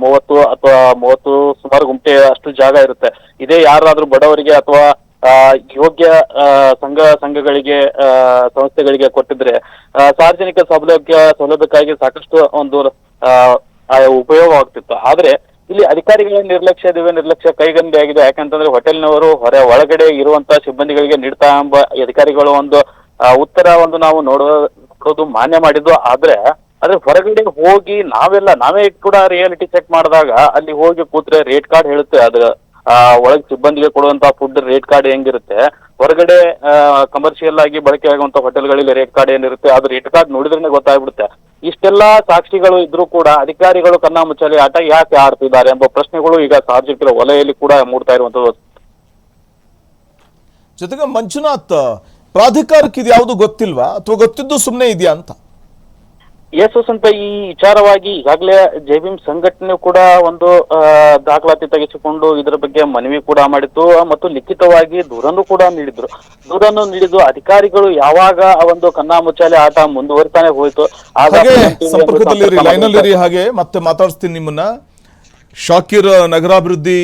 30 ಸುಮಾರು ಗುಂಟೆ ಅಷ್ಟು ಜಾಗ ಇರುತ್ತೆ. ಇದೇ ಯಾರಾದ್ರೂ ಬಡವರಿಗೆ ಅಥವಾ ಯೋಗ್ಯ ಸಂಘಗಳಿಗೆ ಸಂಸ್ಥೆಗಳಿಗೆ ಕೊಟ್ಟಿದ್ರೆ ಸಾರ್ವಜನಿಕ ಸೌಲಭ್ಯಕ್ಕಾಗಿ ಸಾಕಷ್ಟು ಒಂದು ಉಪಯೋಗ ಆಗ್ತಿತ್ತು. ಆದ್ರೆ ಇಲ್ಲಿ ಅಧಿಕಾರಿಗಳ ನಿರ್ಲಕ್ಷ್ಯ ಕೈಗಂಡಿ ಆಗಿದೆ. ಯಾಕಂತಂದ್ರೆ ಹೋಟೆಲ್ನವರು ಒಳಗಡೆ ಇರುವಂತಹ ಸಿಬ್ಬಂದಿಗಳಿಗೆ ನೀಡ್ತಾ ಎಂಬ ಅಧಿಕಾರಿಗಳು ಒಂದು ಉತ್ತರ ಒಂದು ನಾವು ನೋಡೋದು ಮಾನ್ಯ ಮಾಡಿದ್ದು. ಆದ್ರೆ ಹೊರಗಡೆ ಹೋಗಿ ನಾವೇ ಕೂಡ ರಿಯಾಲಿಟಿ ಚೆಕ್ ಮಾಡಿದಾಗ ಅಲ್ಲಿ ಹೋಗಿ ಕೂತ್ರೆ ರೇಟ್ ಕಾರ್ಡ್ ಹೇಳುತ್ತೆ. ಅದು ಒಳಗೆ ಸಿಬ್ಬಂದಿಗೆ ಕೊಡುವಂತ ಫುಡ್ ರೇಟ್ ಕಾರ್ಡ್ ಹೆಂಗಿರುತ್ತೆ, ಹೊರಗಡೆ ಕಮರ್ಷಿಯಲ್ ಆಗಿ ಬಳಕೆ ಆಗುವಂತ ಹೋಟೆಲ್ಗಳಲ್ಲಿ ರೇಟ್ ಕಾರ್ಡ್ ಏನಿರುತ್ತೆ ಅದು ರೇಟ್ ಕಾರ್ಡ್ ನೋಡಿದ್ರೆ ಗೊತ್ತಾಗ್ಬಿಡುತ್ತೆ. ಇಷ್ಟೆಲ್ಲಾ ಸಾಕ್ಷಿಗಳು ಇದ್ರೂ ಕೂಡ ಅಧಿಕಾರಿಗಳು ಕನ್ನ ಮುಚ್ಚಾಲೆ ಆಟ ಯಾಕೆ ಆಡ್ತಿದ್ದಾರೆ ಎಂಬ ಪ್ರಶ್ನೆಗಳು ಈಗ ಸಾರ್ವಜನಿಕರ ವಲಯದಲ್ಲಿ ಕೂಡ ಮೂಡ್ತಾ ಇರುವಂತದ್ದು. ಜೊತೆಗೆ ಮಂಜುನಾಥ್, ಪ್ರಾಧಿಕಾರಕ್ಕೆ ಇದು ಯಾವುದು ಗೊತ್ತಿಲ್ವಾ ಅಥವಾ ಗೊತ್ತಿದ್ದು ಸುಮ್ಮನೆ ಇದೆಯಾ ಅಂತ? ಎಸ್ ವಸಂತ, ಈ ವಿಚಾರವಾಗಿ ಈಗಾಗಲೇ ಜೆಬಿಎಂ ಸಂಘಟನೆ ಕೂಡ ಒಂದು ದಾಖಲಾತಿ ತೆಗೆಸಿಕೊಂಡು ಇದರ ಬಗ್ಗೆ ಮನವಿ ಕೂಡ ಮಾಡಿತ್ತು ಮತ್ತು ಲಿಖಿತವಾಗಿ ದೂರನ್ನು ಕೂಡ ನೀಡಿದ್ದು ಅಧಿಕಾರಿಗಳು ಯಾವಾಗ ಒಂದು ಕನ್ನಾ ಮುಚ್ಚಾಲೆ ಆಟ ಮುಂದುವರಿತಾನೆ ಹೋಯ್ತು. ಸಂಪರ್ಕದಲ್ಲಿ ಲೈನಲ್ಲಿರಿ, ಹಾಗೆ ಮತ್ತೆ ಮಾತಾಡಿಸ್ತೀನಿ ನಿಮ್ಮನ್ನ. ಶಾಕಿರ್, ನಗರಾಭಿವೃದ್ಧಿ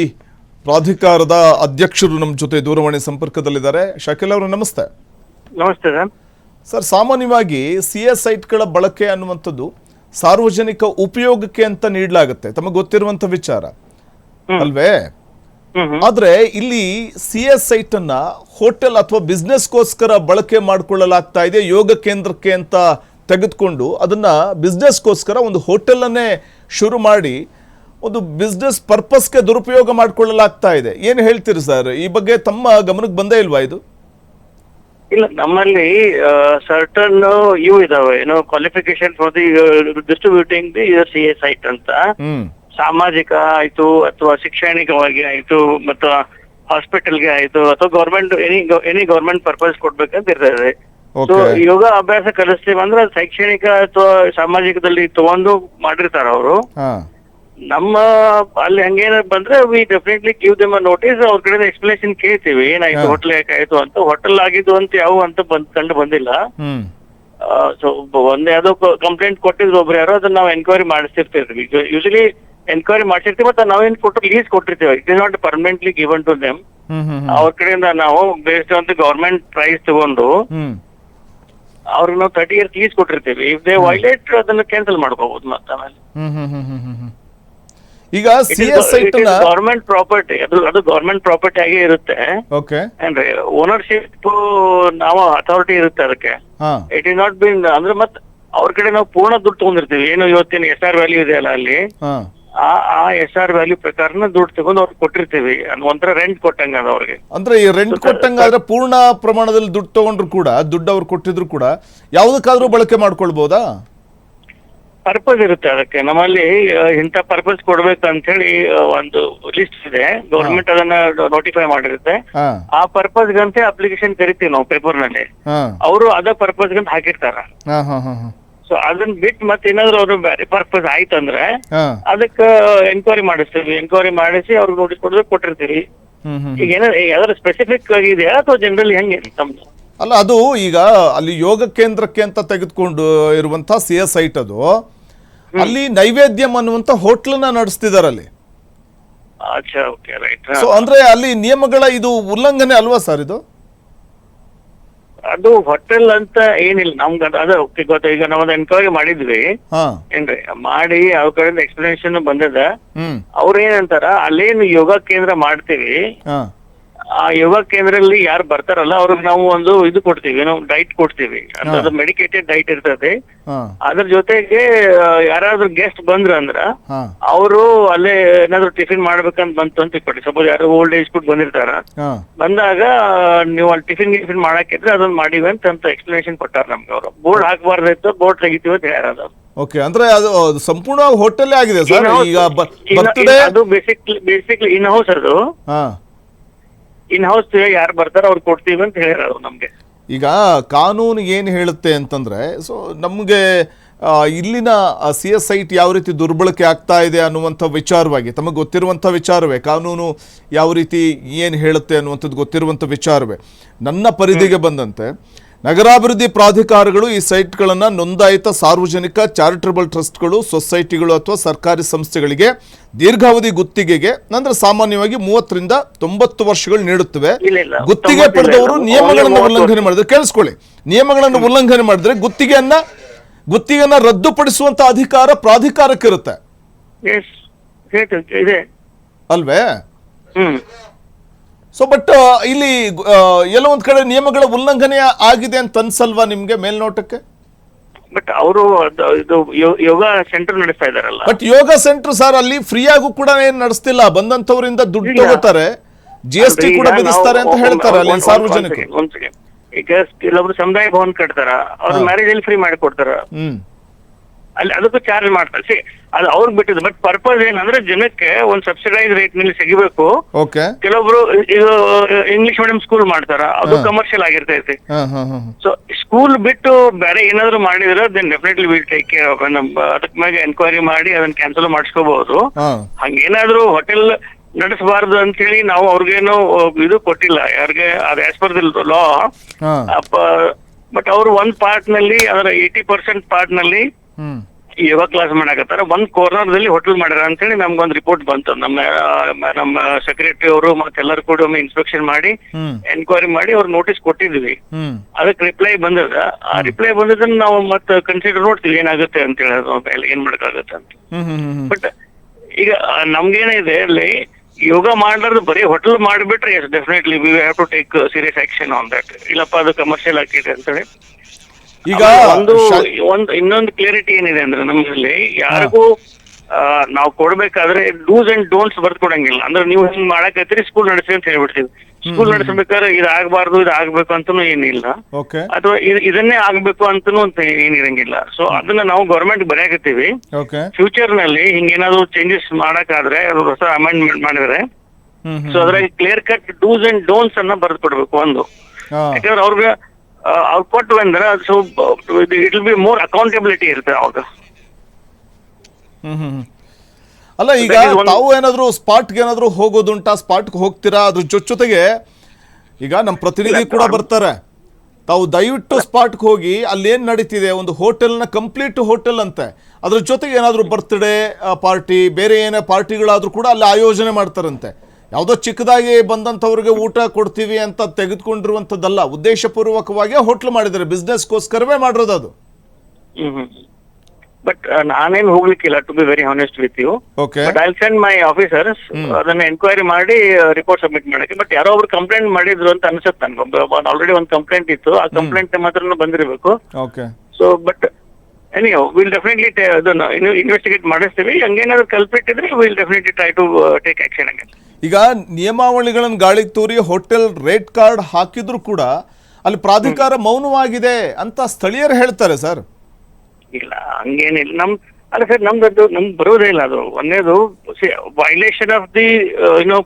ಪ್ರಾಧಿಕಾರದ ಅಧ್ಯಕ್ಷರು ನಮ್ಮ ಜೊತೆ ದೂರವಾಣಿ ಸಂಪರ್ಕದಲ್ಲಿದ್ದಾರೆ. ಶಾಕಿರ್ ಅವರು ನಮಸ್ತೆ. ನಮಸ್ತೆ ಸರ್, ಸಾಮಾನ್ಯವಾಗಿ CS ಸೈಟ್ಗಳ ಬಳಕೆ ಅನ್ನುವಂಥದ್ದು ಸಾರ್ವಜನಿಕ ಉಪಯೋಗಕ್ಕೆ ಅಂತ ನೀಡಲಾಗುತ್ತೆ, ತಮಗೆ ಗೊತ್ತಿರುವಂತ ವಿಚಾರ ಅಲ್ವೇ? ಆದ್ರೆ ಇಲ್ಲಿ CS ಸೈಟ್ ಅನ್ನ ಹೋಟೆಲ್ ಅಥವಾ ಬಿಸ್ನೆಸ್ಗೋಸ್ಕರ ಬಳಕೆ ಮಾಡಿಕೊಳ್ಳಲಾಗ್ತಾ ಇದೆ. ಯೋಗ ಕೇಂದ್ರಕ್ಕೆ ಅಂತ ತೆಗೆದುಕೊಂಡು ಅದನ್ನ ಬಿಸ್ನೆಸ್ಗೋಸ್ಕರ ಒಂದು ಹೋಟೆಲ್ ಅನ್ನೇ ಶುರು ಮಾಡಿ ಒಂದು ಬಿಸ್ನೆಸ್ ಪರ್ಪಸ್ಗೆ ದುರುಪಯೋಗ ಮಾಡಿಕೊಳ್ಳಲಾಗ್ತಾ ಇದೆ. ಏನು ಹೇಳ್ತೀರಿ ಸರ್, ಈ ಬಗ್ಗೆ ತಮ್ಮ ಗಮನಕ್ಕೆ ಬಂದೇ ಇಲ್ವಾ ಇದು? ಇಲ್ಲ, ನಮ್ಮಲ್ಲಿ ಸರ್ಟನ್ ಇವು ಇದಾವೆ, ಏನೋ qualification for the distributing the CS site ಅಂತ. ಸಾಮಾಜಿಕ ಆಯ್ತು ಅಥವಾ ಶೈಕ್ಷಣಿಕವಾಗಿ ಆಯ್ತು ಮತ್ತು ಹಾಸ್ಪಿಟಲ್ಗೆ ಆಯ್ತು ಅಥವಾ ಗೌರ್ಮೆಂಟ್ ಎನಿ ಗೌರ್ಮೆಂಟ್ ಪರ್ಪಸ್ ಕೊಡ್ಬೇಕಂತ ಇರ್ತದೆ. ಸೊ ಯೋಗ ಅಭ್ಯಾಸ ಕಲಿಸ್ತೀವಿ ಅಂದ್ರೆ ಶೈಕ್ಷಣಿಕ ಅಥವಾ ಸಾಮಾಜಿಕದಲ್ಲಿ ತಗೊಂಡು ಮಾಡಿರ್ತಾರ ಅವರು. ನಮ್ಮ ಅಲ್ಲಿ ಹಂಗೇನ ಬಂದ್ರೆ V definitely give them a notice. ಅವ್ರ ಕಡೆ ಎಕ್ಸ್ಪ್ಲನೇಷನ್ ಕೇಳ್ತೀವಿ, ಏನಾಯ್ತು ಹೋಟೆಲ್ ಯಾಕಾಯ್ತು ಅಂತ. ಹೋಟೆಲ್ ಆಗಿದ್ದು ಅಂತ ಯಾವ ಅಂತ ಕಂಡು ಬಂದಿಲ್ಲ. ಸೊ ಒಂದ್ ಯಾವ್ದೋ ಕಂಪ್ಲೇಂಟ್ ಕೊಟ್ಟಿದ್ರು ಒಬ್ರು ಯಾರೋ ಅದನ್ನ ನಾವು ಎನ್ಕ್ವೈರಿ ಮಾಡಿಸ್ತಿರ್ತೀವಿ. ಯೂಶಲಿ ಎನ್ಕ್ವೈರಿ ಮಾಡ್ಸಿರ್ತೀವಿ, ಮತ್ತೆ ನಾವೇನ್ ಲೀಸ್ ಕೊಟ್ಟಿರ್ತೀವಿ. It is not permanently given to them. ಅವ್ರ ಕಡೆಯಿಂದ ನಾವು based on the government price ತಗೊಂಡು ಅವ್ರಿಗೆ ನಾವು 30 years ಲೀಸ್ ಕೊಟ್ಟಿರ್ತೀವಿ. ಇಫ್ ದೇ ವೈಲೇಟ್ ಅದನ್ನ ಕ್ಯಾನ್ಸಲ್ ಮಾಡ್ಕೋಬಹುದು ಮತ್ತೆ ಆಮೇಲೆ. ಈಗ ಸಿಎಸ್ ಸೈಟ್ ಗವರ್ಮೆಂಟ್ ಪ್ರಾಪರ್ಟಿ, ಅದು ಗವರ್ಮೆಂಟ್ ಪ್ರಾಪರ್ಟಿ ಆಗೇ ಇರುತ್ತೆ. ಓಕೆ, ಏನ್ರಿ ಓನರ್ಶಿಪ್ ನಾವು ಅಥಾರಿಟಿ ಇರುತ್ತೆ ಅದಕ್ಕೆ. ಇಟ್ ಇಸ್ ನಾಟ್ ಬಿನ್ ಅಂದ್ರೆ ಮತ್ತೆ ಅವ್ರ ಕಡೆ ನಾವು ಪೂರ್ಣ ದುಡ್ಡು ತಗೊಂಡಿರ್ತೀವಿ. ಏನು ಇವತ್ತಿನ SR ವ್ಯಾಲ್ಯೂ ಇದೆಯಲ್ಲ ಅಲ್ಲಿ, ಆ SR ವ್ಯಾಲ್ಯೂ ಪ್ರಕಾರನ ದುಡ್ಡು ತಗೊಂಡು ಅವ್ರಿಗೆ ಕೊಟ್ಟಿರ್ತೀವಿ. ಒಂಥರ ರೆಂಟ್ ಕೊಟ್ಟಂಗ ಅದ ಅವ್ರಿಗೆ. ಅಂದ್ರೆ ಈ ರೆಂಟ್ ಕೊಟ್ಟಂಗಾದ್ರೆ ಪೂರ್ಣ ಪ್ರಮಾಣದಲ್ಲಿ ದುಡ್ಡು ತಗೊಂಡ್ರು ಕೂಡ, ದುಡ್ಡು ಅವ್ರು ಕೊಟ್ಟಿದ್ರು ಕೂಡ ಯಾವ್ದಕ್ಕಾದ್ರೂ ಬಳಕೆ ಮಾಡ್ಕೊಳ್ಬಹುದಾ? ಪರ್ಪಸ್ ಇರುತ್ತೆ ಅದಕ್ಕೆ. ನಮ್ಮಲ್ಲಿ ಇಂಥ ಪರ್ಪಸ್ ಕೊಡ್ಬೇಕಂತ ಹೇಳಿ ಒಂದು ಲಿಸ್ಟ್ ಇದೆ. ಗೌರ್ಮೆಂಟ್ ಅದನ್ನ ನೋಟಿಫೈ ಮಾಡಿರುತ್ತೆ. ಆ ಪರ್ಪಸ್ ಗಂತೆ ಅಪ್ಲಿಕೇಶನ್ ಕರಿತೀವಿ ನಾವು ಪೇಪರ್ ನಲ್ಲಿ. ಅವರು ಅದ ಪರ್ಪಸ್ ಗಂತ ಹಾಕಿರ್ತಾರ. ಸೊ ಅದನ್ನ ಬಿಟ್ಟು ಮತ್ತೆ ಏನಾದ್ರು ಅವ್ರು ಬೇರೆ ಪರ್ಪಸ್ ಆಯ್ತಂದ್ರೆ ಅದಕ್ಕೆ ಎನ್ಕ್ವೈರಿ ಮಾಡಿಸ್ತೀವಿ. ಎನ್ಕ್ವೈರಿ ಮಾಡಿಸಿ ಅವ್ರಿಗೆ ನೋಟಿಸ್ ಕೊಟ್ಟಿರ್ತೀವಿ. ಈಗ ಯಾವ್ದಾದ್ರು ಸ್ಪೆಸಿಫಿಕ್ ಆಗಿದೆಯಾ ಅಥವಾ ಜನರಲಿ ಹೆಂಗೆ ತಮ್ದು? ಅಲ್ಲ, ಅದು ಈಗ ಅಲ್ಲಿ ಯೋಗ ಕೇಂದ್ರಕ್ಕೆ ಅಂತ ತೆಗೆದುಕೊಂಡು ಇರುವಂತಹ ಸಿಎಸ್ ಸೈಟ್, ಅದು ಅಲ್ಲಿ ನೈವೇದ್ಯಂ ಅನ್ನುವಂತ ಹೋಟ್ಲನ್ನ ನಡೆಸ್ತಿದಾರೆ ಅಲ್ಲಿ. ಸೊ ಅಂದ್ರೆ ಅಲ್ಲಿ ನಿಯಮಗಳ ಇದು ಉಲ್ಲಂಘನೆ ಅಲ್ವಾ ಸರ್ ಇದು? ಅದು ಹೋಟೆಲ್ ಅಂತ ಏನಿಲ್ಲ ನಮ್ಗೆ. ಅದ ಗೊತ್ತ. ಈಗ ನಾವ್ ಎನ್ಕ್ವೈರಿ ಮಾಡಿದ್ವಿ ಏನ್ರಿ, ಮಾಡಿ ಅವ್ರ ಕಡೆಯಿಂದ ಎಕ್ಸ್ಪ್ಲನೇಷನ್ ಬಂದದ. ಅವ್ರ ಏನಂತಾರ, ಅಲ್ಲೇನು ಯೋಗ ಕೇಂದ್ರ ಮಾಡ್ತೀವಿ, ಆ ಯೋಗ ಕೇಂದ್ರದಲ್ಲಿ ಯಾರು ಬರ್ತಾರಲ್ಲ ಅವ್ರಿಗೆ ನಾವು ಒಂದು ಇದು ಕೊಡ್ತೀವಿ, ನಾವು ಡೈಟ್ ಕೊಡ್ತೀವಿ. ಅದು ಮೆಡಿಕೇಟೆಡ್ ಡೈಟ್ ಇರ್ತದೆ. ಅದ್ರ ಜೊತೆಗೆ ಯಾರಾದ್ರೂ ಗೆಸ್ಟ್ ಬಂದ್ರ ಅಂದ್ರ ಅವರು ಅಲ್ಲೇ ಏನಾದ್ರು ಟಿಫಿನ್ ಮಾಡ್ಬೇಕಂತ ಬಂತು ಅಂತ ಇಟ್ಕೊಡಿ. ಸಪೋಸ್ ಯಾರು ಓಲ್ಡ್ ಏಜ್ ಫುಡ್ ಬಂದಿರ್ತಾರ, ಬಂದಾಗ ನೀವು ಅಲ್ಲಿ ಟಿಫಿನ್ ಮಾಡಾಕಿದ್ರೆ ಅದನ್ನ ಮಾಡಿವಿ ಅಂತ ಎಕ್ಸ್ಪ್ಲನೇಷನ್ ಕೊಟ್ಟಾರ ನಮ್ಗೆ. ಅವರು ಬೋರ್ಡ್ ಹಾಕ್ಬಾರ್ದಿತ್ತು, ಬೋರ್ಡ್ ತೆಗಿತೀವಿ ಅಂತ ಹೇಳ್ಯಾರ. ಅದು ಓಕೆ, ಅಂದ್ರೆ ಅದು ಸಂಪೂರ್ಣವಾಗಿ ಹೋಟೆಲ್ ಆಗಿದೆ ಸರ್. ಈಗ ಅದು ಬೇಸಿಕ್ಲಿ ಇನ್ ಹೌಸ್. ಅದು ಇನ್ ಹೌಸ್ ಯಾರು ಬರ್ತಾರ ಅವ್ರು ಕೊಡ್ತೀವಿ ಅಂತ ಹೇಳ್ಯಾರ ನಮ್ಗೆ. ಈಗ ಕಾನೂನು ಏನು ಹೇಳುತ್ತೆ ಅಂತಂದ್ರೆ, ಸೊ ನಮಗೆ ಇಲ್ಲಿನ ಸಿಎಸ್ ಸೈಟ್ ಯಾವ ರೀತಿ ದುರ್ಬಳಕೆ ಆಗ್ತಾ ಇದೆ ಅನ್ನುವಂಥ ವಿಚಾರವಾಗಿ ತಮಗೆ ಗೊತ್ತಿರುವಂಥ ವಿಚಾರವೇ. ಕಾನೂನು ಯಾವ ರೀತಿ ಏನು ಹೇಳುತ್ತೆ ಅನ್ನುವಂಥದ್ದು ಗೊತ್ತಿರುವಂಥ ವಿಚಾರವೇ. ನನ್ನ ಪರಿಧಿಗೆ ಬಂದಂತೆ ನಗರಾಭಿವೃದ್ಧಿ ಪ್ರಾಧಿಕಾರಗಳು ಈ ಸೈಟ್ಗಳನ್ನು ನೋಂದಾಯಿತ ಸಾರ್ವಜನಿಕ ಚಾರಿಟಬಲ್ ಟ್ರಸ್ಟ್ಗಳು, ಸೊಸೈಟಿಗಳು ಅಥವಾ ಸರ್ಕಾರಿ ಸಂಸ್ಥೆಗಳಿಗೆ ದೀರ್ಘಾವಧಿ ಗುತ್ತಿಗೆಗೆ, ಅಂದ್ರೆ ಸಾಮಾನ್ಯವಾಗಿ 30 ರಿಂದ 90 ವರ್ಷಗಳು ನೀಡುತ್ತವೆ. ಗುತ್ತಿಗೆ ಪಡೆದವರು ನಿಯಮಗಳನ್ನು ಉಲ್ಲಂಘನೆ ಮಾಡಿದ್ರೆ, ಕೇಳಿಸ್ಕೊಳ್ಳಿ, ನಿಯಮಗಳನ್ನು ಉಲ್ಲಂಘನೆ ಮಾಡಿದ್ರೆ ಗುತ್ತಿಗೆಯನ್ನ ರದ್ದುಪಡಿಸುವಂತ ಅಧಿಕಾರ ಪ್ರಾಧಿಕಾರಕ್ಕಿರುತ್ತೆ ಅಲ್ವೇ? ಸೊ ಬಟ್ ಇಲ್ಲಿ ಎಲ್ಲೋ ಒಂದ್ ಕಡೆ ನಿಯಮಗಳ ಉಲ್ಲಂಘನೆ ಆಗಿದೆ ಅಂತ ಅನ್ಸಲ್ವಾ ನಿಮ್ಗೆ ಮೇಲ್ನೋಟಕ್ಕೆ? ಬಟ್ ಅವರು ಇದು ಯೋಗ ಸೆಂಟರ್ ನಡೆಸ್ತಾ ಇದಾರಲ್ಲ. ಬಟ್ ಯೋಗ ಸೆಂಟರ್ ಸರ್ ಅಲ್ಲಿ ಫ್ರೀ ಆಗು ಕೂಡ ಏನ್ ನಡೆಸ್ತಿಲ್ಲ. ಬಂದಂತವರಿಂದ ದುಡ್ಡು ತಗೋತಾರೆ, GST ಕೂಡ ವಿಧಿಸ್ತಾರೆ ಅಂತ ಹೇಳ್ತಾರೆ ಅಲ್ಲಿ ಸಾರ್ವಜನಿಕರು. ಈಗ ಕೆಲವೊಬ್ರು ಸಮುದಾಯ ಭವನ್ ಕಟ್ತಾರ, ಅವ್ರ ಮ್ಯಾರೇಜ್ ಅಲ್ಲಿ ಫ್ರೀ ಮಾಡಿ ಕೊಡ್ತಾರ, ಅಲ್ಲಿ ಅದಕ್ಕೂ ಚಾರ್ಜ್ ಮಾಡ್ತಾರೆ. ಅದು ಅವ್ರಿಗೆ ಬಿಟ್ಟಿದ್ದು. ಬಟ್ ಪರ್ಪಸ್ ಏನಂದ್ರೆ ಜನಕ್ಕೆ ಒಂದ್ ಸಬ್ಸಿಡೈಸ್ ರೇಟ್ ನಲ್ಲಿ ಸಿಗಬೇಕು. ಕೆಲವೊಬ್ರು ಇದು ಇಂಗ್ಲಿಷ್ ಮೀಡಿಯಂ ಸ್ಕೂಲ್ ಮಾಡ್ತಾರ, ಅದು ಕಮರ್ಷಿಯಲ್ ಆಗಿರ್ತೈತಿ. ಸೊ ಸ್ಕೂಲ್ ಬಿಟ್ಟು ಬೇರೆ ಏನಾದ್ರು ಮಾಡಿದ್ರೆ then definitely will take care of. ಅದಕ್ ಮ್ಯಾಗ ಎನ್ಕ್ವೈರಿ ಮಾಡಿ ಅದನ್ನ ಕ್ಯಾನ್ಸಲ್ ಮಾಡಿಸ್ಕೋಬಹುದು. ಹಂಗೇನಾದ್ರು ಹೋಟೆಲ್ ನಡೆಸಬಾರ್ದು ಅಂತ ಹೇಳಿ ನಾವು ಅವ್ರಿಗೇನು ಇದು ಕೊಟ್ಟಿಲ್ಲ ಯಾರಿಗೆ, ಅದು as per the law. But ಅವರು ಒಂದ್ ಪಾರ್ಟ್ ನಲ್ಲಿ, ಅದರ 80% ಪಾರ್ಟ್ ನಲ್ಲಿ ಯೋಗ ಕ್ಲಾಸ್ ಮಾಡಾಕತ್ತಾರ. ಒಂದ್ ಕಾರ್ನರ್ ದಲ್ಲಿ ಹೋಟೆಲ್ ಮಾಡ್ಯಾರ ಅಂತ ಹೇಳಿ ನಮ್ಗೊಂದ್ ರಿಪೋರ್ಟ್ ಬಂತು. ನಮ್ಮ ಸೆಕ್ರೆಟರಿ ಅವರು ಮತ್ತೆಲ್ಲರೂ ಕೂಡ ಒಮ್ಮೆ ಇನ್ಸ್ಪೆಕ್ಷನ್ ಮಾಡಿ ಎನ್ಕ್ವೈರಿ ಮಾಡಿ ಅವ್ರು ನೋಟಿಸ್ ಕೊಟ್ಟಿದ್ವಿ. ಅದಕ್ಕೆ ರಿಪ್ಲೈ ಬಂದದ. ಆ ರಿಪ್ಲೈ ಬಂದದನ್ನ ನಾವು ಮತ್ತೆ ಕನ್ಸಿಡರ್ ನೋಡ್ತೀವಿ ಏನಾಗುತ್ತೆ ಅಂತ ಹೇಳಿ, ಏನ್ ಮಾಡಕ್ಕಾಗತ್ತೆ ಅಂತ. ಬಟ್ ಈಗ ನಮ್ಗೇನಿದೆ ಅಲ್ಲಿ ಯೋಗ ಮಾಡ್ಲಾರ್ದು ಬರೀ ಹೋಟೆಲ್ ಮಾಡಿಬಿಟ್ರೆ yes definitely we have to take serious action on that. ಇಲ್ಲಪ್ಪ ಅದು ಕಮರ್ಷಿಯಲ್ ಆಗಿದೆ ಅಂತ ಹೇಳಿ. ಈಗ ಇನ್ನೊಂದು ಕ್ಲಿಯರಿಟಿ ಏನಿದೆ ಅಂದ್ರೆ ನಮ್ಮಲ್ಲಿ ಯಾರಿಗೂ ನಾವು ಕೊಡ್ಬೇಕಾದ್ರೆ ಡೂಸ್ ಅಂಡ್ ಡೋಂಟ್ಸ್ ಬರ್ದ್ ಕೊಡಂಗಿಲ್ಲ. ಅಂದ್ರೆ ನೀವು ಹಿಂಗ್ ಮಾಡಕತ್ತೀರಿ ಸ್ಕೂಲ್ ನಡೆಸಿ ಅಂತ ಹೇಳ್ಬಿಡ್ತೀವಿ. ಸ್ಕೂಲ್ ನಡೆಸಬೇಕಾದ್ರೆ ಇದು ಆಗ್ಬಾರ್ದು, ಇದು ಆಗ್ಬೇಕು ಅಂತನೂ ಏನಿಲ್ಲ, ಅಥವಾ ಇದನ್ನೇ ಆಗ್ಬೇಕು ಅಂತನೂ ಅಂತ ಏನಿರಂಗಿಲ್ಲ. ಸೊ ಅದನ್ನ ನಾವು ಗವರ್ಮೆಂಟ್ ಬರೆಯಾಕತ್ತೀವಿ. ಫ್ಯೂಚರ್ ನಲ್ಲಿ ಹಿಂಗೇನಾದ್ರು ಚೇಂಜಸ್ ಮಾಡಕ್ಕಾದ್ರೆ ಹೊಸ ಅಮೆಂಡ್ಮೆಂಟ್ ಮಾಡಿದ್ರೆ ಸೊ ಅದ್ರಾಗ clear cut dos and don'ts ಅನ್ನ ಬರ್ದ್ ಕೊಡ್ಬೇಕು. ಒಂದು ಯಾಕಂದ್ರೆ ಅವ್ರಿಗೆ ಅವ್ರು ಕೊಟ್ಟು ಅಂದ್ರೆ so it will be more accountability ಇರುತ್ತೆ ಅವಾಗ. ಅಲ್ಲ, ಈಗ ತಾವು ಏನಾದ್ರು ಸ್ಪಾಟ್ಗೆ ಏನಾದ್ರು ಹೋಗೋದುಂಟಾ? ಸ್ಪಾಟ್ಗೆ ಹೋಗ್ತೀರಾ? ಅದ್ರ ಜೊತೆಗೆ ಈಗ ನಮ್ಮ ಪ್ರತಿನಿಧಿ ಕೂಡ ಬರ್ತಾರೆ. ತಾವು ದಯವಿಟ್ಟು ಸ್ಪಾಟ್ಗೆ ಹೋಗಿ ಅಲ್ಲೇನು ನಡೀತಿದೆ, ಒಂದು ಹೋಟೆಲ್ನ ಕಂಪ್ಲೀಟ್ ಹೋಟೆಲ್ ಅಂತೆ, ಅದ್ರ ಜೊತೆಗೆ ಏನಾದರೂ ಬರ್ತ್ಡೇ ಪಾರ್ಟಿ, ಬೇರೆ ಏನೇ ಪಾರ್ಟಿಗಳಾದರೂ ಕೂಡ ಅಲ್ಲಿ ಆಯೋಜನೆ ಮಾಡ್ತಾರಂತೆ. ಯಾವುದೋ ಚಿಕ್ಕದಾಗಿ ಬಂದಂಥವ್ರಿಗೆ ಊಟ ಕೊಡ್ತೀವಿ ಅಂತ ತೆಗೆದುಕೊಂಡಿರುವಂಥದ್ದಲ್ಲ, ಉದ್ದೇಶಪೂರ್ವಕವಾಗಿ ಹೋಟ್ಲ್ ಮಾಡಿದ್ದಾರೆ, ಬಿಸ್ನೆಸ್ಗೋಸ್ಕರವೇ ಮಾಡಿರೋದು ಅದು. ಬಟ್ ನಾನೇನು ಹೋಗ್ಲಿಕ್ಕಿಲ್ಲ, to be very honest with you. Okay, but I send my officers ಅದನ್ನ ಎನ್ಕ್ವೈರಿ ಮಾಡಿ ರಿಪೋರ್ಟ್ ಸಬ್ಮಿಟ್ ಮಾಡಕ್ಕೆ. ಬಟ್ ಯಾರೋ ಒಬ್ರು ಕಂಪ್ಲೇಂಟ್ ಮಾಡಿದ್ರು ಅಂತ ಅನ್ಸುತ್ತೆ ನನ್ಗೆ. ಆಲ್ರೆಡಿ ಒಂದು ಕಂಪ್ಲೇಂಟ್ ಇತ್ತು, ಆ ಕಂಪ್ಲೇಂಟ್ ಮಾತ್ರ ಬಂದಿರಬೇಕು. Okay. So but anyhow will definitely ಅದನ್ನ ಇನ್ವೆಸ್ಟಿಗೇಟ್ ಮಾಡಿಸ್ತೀವಿ. ಹಂಗೇನಾದ್ರು ಕಲ್ಪಿಟ್ ಇದ್ರೆ will definitely try to take action again. ಈಗ ನಿಯಮಾವಳಿಗಳನ್ನು ಗಾಳಿಗೆ ತೂರಿ ಹೋಟೆಲ್ ರೇಟ್ ಕಾರ್ಡ್ ಹಾಕಿದ್ರು ಕೂಡ ಅಲ್ಲಿ ಪ್ರಾಧಿಕಾರ ಮೌನವಾಗಿದೆ ಅಂತ ಸ್ಥಳೀಯರು ಹೇಳ್ತಾರೆ ಸರ್. ಇಲ್ಲ ಹಂಗೇನಿಲ್ಲ. ಅಲ್ಲ ಸರ್, ನಮ್ದು ಬರೋದೇ ಇಲ್ಲ ಅದು. ಒಂದೇದು ವೈಲೇಷನ್ ಆಫ್ ದಿ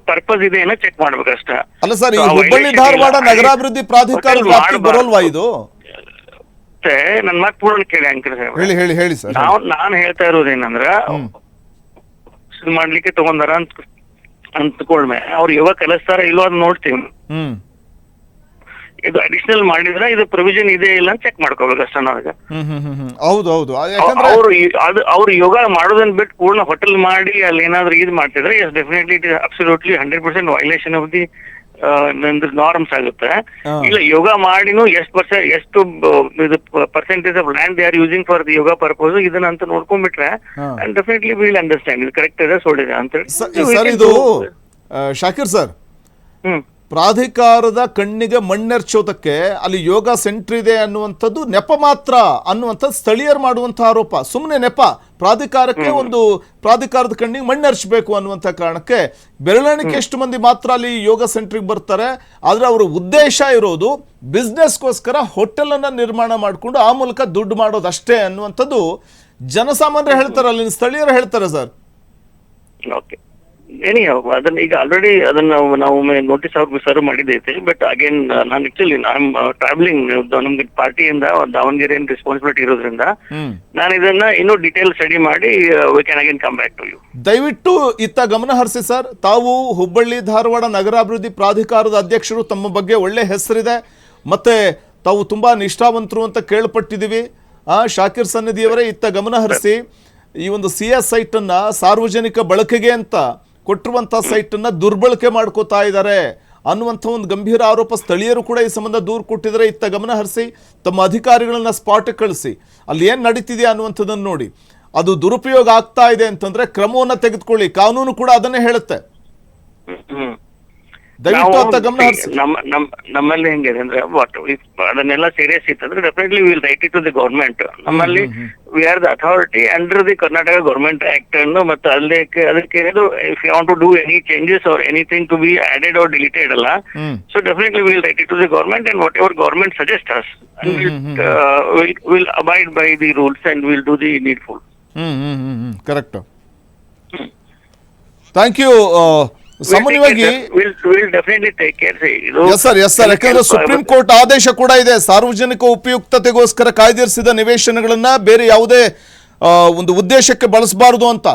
ಪರ್ಪಸ್ ಇದೆ ಏನೋ ಚೆಕ್ ಮಾಡ್ಬೇಕಷ್ಟ. ಅಲ್ಲ ಸರ್, ಈ ಹುಬ್ಬಳ್ಳಿ ಧಾರವಾಡ ನಗರಾಭಿವೃದ್ಧಿ ಪ್ರಾಧಿಕಾರ ವ್ಯಾಪ್ತಿಗೆ ಬರೋಲ್ವಾ ಇದು? ನನ್ ಮಾತು ಪೂರ್ಣ ಕೇಳಿ ಅಂಕಲ್ ಸರ್. ಹೇಳಿ ಸರ್. ನಾನು ಹೇಳ್ತಾ ಇರೋದೇನಂದ್ರ ಮಾಡ್ಲಿಕ್ಕೆ ತಗೊಂಡಾರ ಅಂದ್ಕೊಳ್ಮೆ ಅವ್ರು ಯಾವಾಗ ಕಲಿಸ್ತಾರ ಇಲ್ವ ಅದ್ ನೋಡ್ತೀವಿ. ಇದು ಅಡಿಷನಲ್ ಮಾಡಿದ್ರೆ ಇದು ಪ್ರೊವಿಷನ್ ಇದೆ ಇಲ್ಲ ಅಂತ ಚೆಕ್ ಮಾಡ್ಕೋಬೇಕಷ್ಟ ನಾವೀಗ. ಹೌದು. ಅವ್ರು ಯೋಗ ಮಾಡೋದನ್ನ ಬಿಟ್ಟು ಪೂರ್ಣ ಹೋಟೆಲ್ ಮಾಡಿ ಅಲ್ಲಿ ಏನಾದ್ರು ಇದು ಮಾಡ್ತಿದ್ರೆ yes definitely it is absolutely 100% violation of the norms ಆಗುತ್ತೆ. ಇಲ್ಲ ಯೋಗ ಮಾಡಿನೂ ಎಷ್ಟು percentage of land they are using for the yoga purpose ಇದನ್ನ ಅಂತ ನೋಡ್ಕೊಂಡ್ಬಿಟ್ರೆ ಅಂಡ್ ಡೆಫಿನೆಟ್ಲಿ ವಿಲ್ ಅಂಡರ್ಸ್ಟ್ಯಾಂಡ್ ಇದು ಕರೆಕ್ಟ್ ಇದೆ ಸೋಡಿದೆ ಅಂತ ಹೇಳಿ. ಇದು ಶಾಕಿರ್ ಸರ್, ಪ್ರಾಧಿಕಾರದ ಕಣ್ಣಿಗೆ ಮಣ್ಣೆರ್ಚೋದಕ್ಕೆ ಅಲ್ಲಿ ಯೋಗ ಸೆಂಟರ್ ಇದೆ ಅನ್ನುವಂಥದ್ದು ನೆಪ ಮಾತ್ರ ಅನ್ನುವಂಥದ್ದು ಸ್ಥಳೀಯರು ಮಾಡುವಂತಹ ಆರೋಪ. ಸುಮ್ಮನೆ ನೆಪ, ಪ್ರಾಧಿಕಾರಕ್ಕೆ ಒಂದು ಪ್ರಾಧಿಕಾರದ ಕಣ್ಣಿಗೆ ಮಣ್ಣೆರ್ಚಬೇಕು ಅನ್ನುವಂಥ ಕಾರಣಕ್ಕೆ ಬೆರಳೆಣಿಕೆ ಎಷ್ಟು ಮಂದಿ ಮಾತ್ರ ಅಲ್ಲಿ ಯೋಗ ಸೆಂಟ್ರಿಗೆ ಬರ್ತಾರೆ. ಆದರೆ ಅವರ ಉದ್ದೇಶ ಇರೋದು ಬಿಸ್ನೆಸ್ಗೋಸ್ಕರ ಹೋಟೆಲನ್ನು ನಿರ್ಮಾಣ ಮಾಡಿಕೊಂಡು ಆ ಮೂಲಕ ದುಡ್ಡು ಮಾಡೋದಷ್ಟೇ ಅನ್ನುವಂಥದ್ದು ಜನಸಾಮಾನ್ಯರು ಹೇಳ್ತಾರೆ, ಅಲ್ಲಿನ ಸ್ಥಳೀಯರು ಹೇಳ್ತಾರೆ ಸರ್. ಓಕೆ, ಅದನ್ನ ಈಗ ಆಲ್ರೆಡಿ ಅದನ್ನ ನಾವು ನೋಟಿಸ್ ಅವ್ರಿಗೆ ಸರ್ವ್ ಮಾಡಿದೈತೆ. ಬಟ್ ಅಗೇನ್ ನಾನು ಆಕ್ಚುಲಿ ಟ್ರಾವೆಲಿಂಗ್ ನಮ್ಗೆ ಪಾರ್ಟಿಯಿಂದ ದಾವಣಗೆರೆ ರೆಸ್ಪಾನ್ಸಿಬಿಲಿಟಿ ಇರೋದ್ರಿಂದ ನಾನು ಇದನ್ನ ಇನ್ನೂ ಡೀಟೇಲ್ ಸ್ಟಡಿ ಮಾಡಿ we can again come back to you. ದಯವಿಟ್ಟು ಇತ್ತ ಗಮನ ಹರಿಸಿ ಸರ್. ತಾವು ಹುಬ್ಬಳ್ಳಿ ಧಾರವಾಡ ನಗರಾಭಿವೃದ್ಧಿ ಪ್ರಾಧಿಕಾರದ ಅಧ್ಯಕ್ಷರು, ತಮ್ಮ ಬಗ್ಗೆ ಒಳ್ಳೆ ಹೆಸರಿದೆ, ಮತ್ತೆ ತಾವು ತುಂಬಾ ನಿಷ್ಠಾವಂತರು ಅಂತ ಕೇಳ್ಪಟ್ಟಿದ್ದೀವಿ. ಶಾಕಿರ್ ಸನ್ನಿಧಿಯವರೇ, ಇತ್ತ ಗಮನ ಹರಿಸಿ. ಈ ಒಂದು CS ಸೈಟ್ ಅನ್ನ ಸಾರ್ವಜನಿಕ ಬಳಕೆಗೆ ಅಂತ ಕೊಟ್ಟಿರುವಂತಹ ಸೈಟ್ ಅನ್ನ ದುರ್ಬಳಕೆ ಮಾಡ್ಕೋತಾ ಇದ್ದಾರೆ ಅನ್ನುವಂಥ ಒಂದು ಗಂಭೀರ ಆರೋಪ ಸ್ಥಳೀಯರು ಕೂಡ ಈ ಸಂಬಂಧ ದೂರು ಕೊಟ್ಟಿದ್ದಾರೆ. ಇತ್ತ ಗಮನ ಹರಿಸಿ, ತಮ್ಮ ಅಧಿಕಾರಿಗಳನ್ನ ಸ್ಪಾಟ್ ಕಳಿಸಿ, ಅಲ್ಲಿ ಏನ್ ನಡೀತಿದೆ ಅನ್ನುವಂಥದ್ದನ್ನು ನೋಡಿ. ಅದು ದುರುಪಯೋಗ ಆಗ್ತಾ ಇದೆ ಅಂತಂದ್ರೆ ಕ್ರಮವನ್ನ ತೆಗೆದುಕೊಳ್ಳಿ. ಕಾನೂನು ಕೂಡ ಅದನ್ನೇ ಹೇಳುತ್ತೆ. ದಯವಿಟ್ಟು ಅತ್ತ ಗಮನ ಹರಿಸಿ. ನಮ್ಮಲ್ಲಿ ಹೆಂಗಿದೆ ಅಂದ್ರೆ ಅದನ್ನೆಲ್ಲ ಸೀರಿಯಸ್ ಇತ್ತಂದ್ರೆ definitely will write it to the government. ನಮ್ಮಲ್ಲಿ we are the authority under the Karnataka government act ಅನ್ನು ಮತ್ತೆ ಅದಕ್ಕೆ if you want to do any changes or anything to be added or deleted ಅಲ್ಲ, so definitely will write it to the government and whatever government suggest us will abide by the rules and will do the needful. Correct. Thank you. ಸಾಮಾನ್ಯವಾಗಿ ಯಾಕಂದ್ರೆ supreme court ಆದೇಶ ಕೂಡ ಇದೆ, ಸಾರ್ವಜನಿಕ ಉಪಯುಕ್ತತೆಗೋಸ್ಕರ ಕಾಯ್ದಿರಿಸಿದ ನಿವೇಶನಗಳನ್ನ ಬೇರೆ ಯಾವುದೇ ಒಂದು ಉದ್ದೇಶಕ್ಕೆ ಬಳಸಬಾರದು ಅಂತ.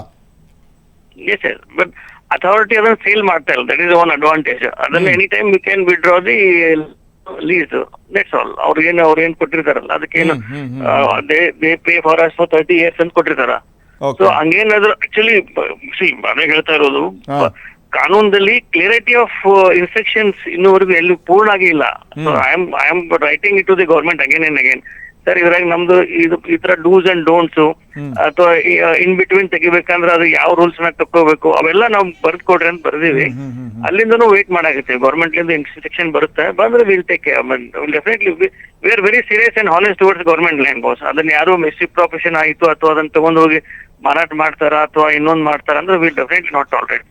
ಬಟ್ ಅಥಾರಿಟಿ ಅದನ್ನ ಸೇಲ್ ಮಾಡ್ತಾ ಇಲ್ಲ, ದಟ್ ಇಸ್ ಒನ್ ಅಡ್ವಾಂಟೇಜ್. ಅದನ್ನ any time we can withdraw the lease, that's all. ಅವ್ರೇನ್ ಕೊಟ್ಟಿರ್ತಾರಲ್ಲ ಅದಕ್ಕೇನು they pay for us for 30 years ಅಂತ ಕೊಟ್ಟಿರ್ತಾರ. ಸೊ ಹಂಗೇನಾದ್ರು ಆಕ್ಚುಲಿ ಅದೇ ಹೇಳ್ತಾ ಇರೋದು, ಕಾನೂನದಲ್ಲಿ ಕ್ಲಿಯರಿಟಿ ಆಫ್ ಇನ್ಸ್ಟ್ರಕ್ಷನ್ಸ್ ಇನ್ನೂವರೆಗೂ ಎಲ್ಲಿ ಪೂರ್ಣ ಆಗಿಲ್ಲ. So I am writing it to the government again and again. Sir ಇದ್ರಾಗ ನಮ್ದು ಈ ತರ ಡೂಸ್ ಅಂಡ್ ಡೋಂಟ್ಸ್ ಅಥವಾ ಇನ್ ಬಿಟ್ವೀನ್ ತೆಗಿಬೇಕಂದ್ರೆ ಅದು ಯಾವ ರೂಲ್ಸ್ ನ ತಕ್ಕೋಬೇಕು ಅವೆಲ್ಲ ನಾವು ಬರ್ದ್ ಕೊಡ್ರಿ ಅಂತ ಬರ್ದೀವಿ. ಅಲ್ಲಿಂದನೂ ವೇಟ್ ಮಾಡಾಗುತ್ತೆ, ಗೌರ್ಮೆಂಟ್ ಲಿಂದ ಇನ್ಸ್ಟ್ರಕ್ಷನ್ ಬರುತ್ತೆ, ಬಂದ್ರೆ will take definitely we are very serious and honest towards government land boss. ಅದನ್ನ ಯಾರು ಮಿಸ್ಪ್ರಾಪರೇಷನ್ ಆಯ್ತು ಅಥವಾ ಅದನ್ನ ತಗೊಂಡ್ ಹೋಗಿ ಮಾರಾಟ ಮಾಡ್ತಾರ ಅಥವಾ ಇನ್ನೊಂದು ಮಾಡ್ತಾರ ಅಂದ್ರೆ will definitely not tolerate.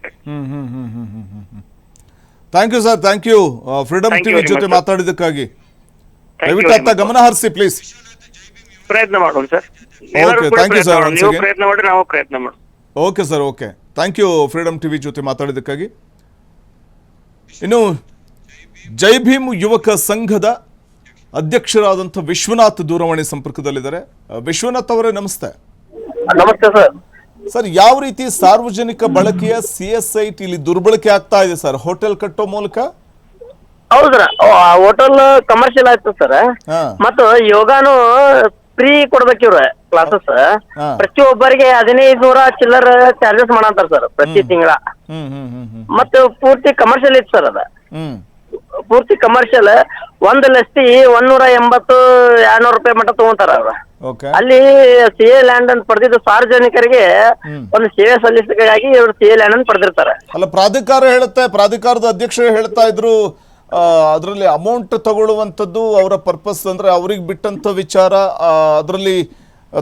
Thank you sir, thank you. Freedom TV ಜೊತೆ ಮಾತಾಡಿದ್ದಕ್ಕಾಗಿ ದಯವಿಟ್ಟು ಅತ್ತ ಗಮನ ಹರಿಸಿ ಪ್ಲೀಸ್. ಪ್ರಯತ್ನ ಮಾಡೋಣ ಸರ್. Thank you sir. ನೀವು ಪ್ರಯತ್ನ ಮಾಡಿ, ನಾವು ಪ್ರಯತ್ನ ಮಾಡೋಣ. Okay sir, okay. Thank you freedom TV ಜೊತೆ ಮಾತಾಡಿದ್ದಕ್ಕಾಗಿ. ಇನ್ನು ಜೈ ಭೀಮ್ ಯುವಕ ಸಂಘದ ಅಧ್ಯಕ್ಷರಾದಂಥ ವಿಶ್ವನಾಥ್ ದೂರವಾಣಿ ಸಂಪರ್ಕದಲ್ಲಿದ್ದಾರೆ. ವಿಶ್ವನಾಥ್ ಅವರೇ ನಮಸ್ತೆ. ನಮಸ್ತೆ ಸರ್. ಸರ್, ಯಾವ ರೀತಿ ಸಾರ್ವಜನಿಕ ಬಳಕೆಯ CS ಸೈಟ್ ಇಲ್ಲಿ ದುರ್ಬಳಕೆ ಆಗ್ತಾ ಇದೆ ಸರ್ ಹೋಟೆಲ್ ಕಟ್ಟೋ ಮೂಲಕ? ಹೌದ್ರ ಹೋಟೆಲ್ ಕಮರ್ಷಿಯಲ್ ಆಯ್ತು ಸರ್. ಹಾ ಮತ್ತು ಯೋಗಾನು ಫ್ರೀ ಕೊಡ್ಬೇಕು ಇವ್ರ ಕ್ಲಾಸಸ್. ಹಾ. ಪ್ರತಿಯೊಬ್ಬರಿಗೆ 1500 ಚಿಲ್ಲರ್ ಚಾರ್ಜಸ್ ಮಾಡಂತಾರ ಸರ್ ಪ್ರತಿ ತಿಂಗಳ. ಹ್ಮ್ ಹ್ಮ್ ಹ್ಮ್ ಹ್ಮ್ ಮತ್ತು ಪೂರ್ತಿ ಕಮರ್ಷಿಯಲ್ ಇತ್ತು ಸರ್ ಅದ. ಹ್ಮ್ ಪೂರ್ತಿ ಕಮರ್ಷಿಯಲ್. ಒಂದು ಲಸ್ತಿ 180 200 ರೂಪಾಯಿ ಮಟ್ಟ ತಗೊಂತಾರ ಅವ್ರ. ಓಕೆ. ಅಲ್ಲಿ CA ಲ್ಯಾಂಡ್ ಅಂತ ಪಡೆದಿದ್ದು ಸಾರ್ವಜನಿಕರಿಗೆ ಒಂದು ಸೇವೆ ಸಲ್ಲಿಸಲಿಕ್ಕಾಗಿ ಇವರು CA ಲ್ಯಾಂಡ್ ಅನ್ನು ಪಡೆದಿರ್ತಾರೆ. ಅಲ್ಲ, ಪ್ರಾಧಿಕಾರ ಹೇಳುತ್ತೆ, ಪ್ರಾಧಿಕಾರದ ಅಧ್ಯಕ್ಷರು ಹೇಳ್ತಾ ಇದ್ರು ಅದರಲ್ಲಿ ಅಮೌಂಟ್ ತಗೊಳ್ಳುವಂಥದ್ದು ಅವರ ಪರ್ಪಸ್, ಅಂದ್ರೆ ಅವ್ರಿಗೆ ಬಿಟ್ಟಂತ ವಿಚಾರ, ಅದರಲ್ಲಿ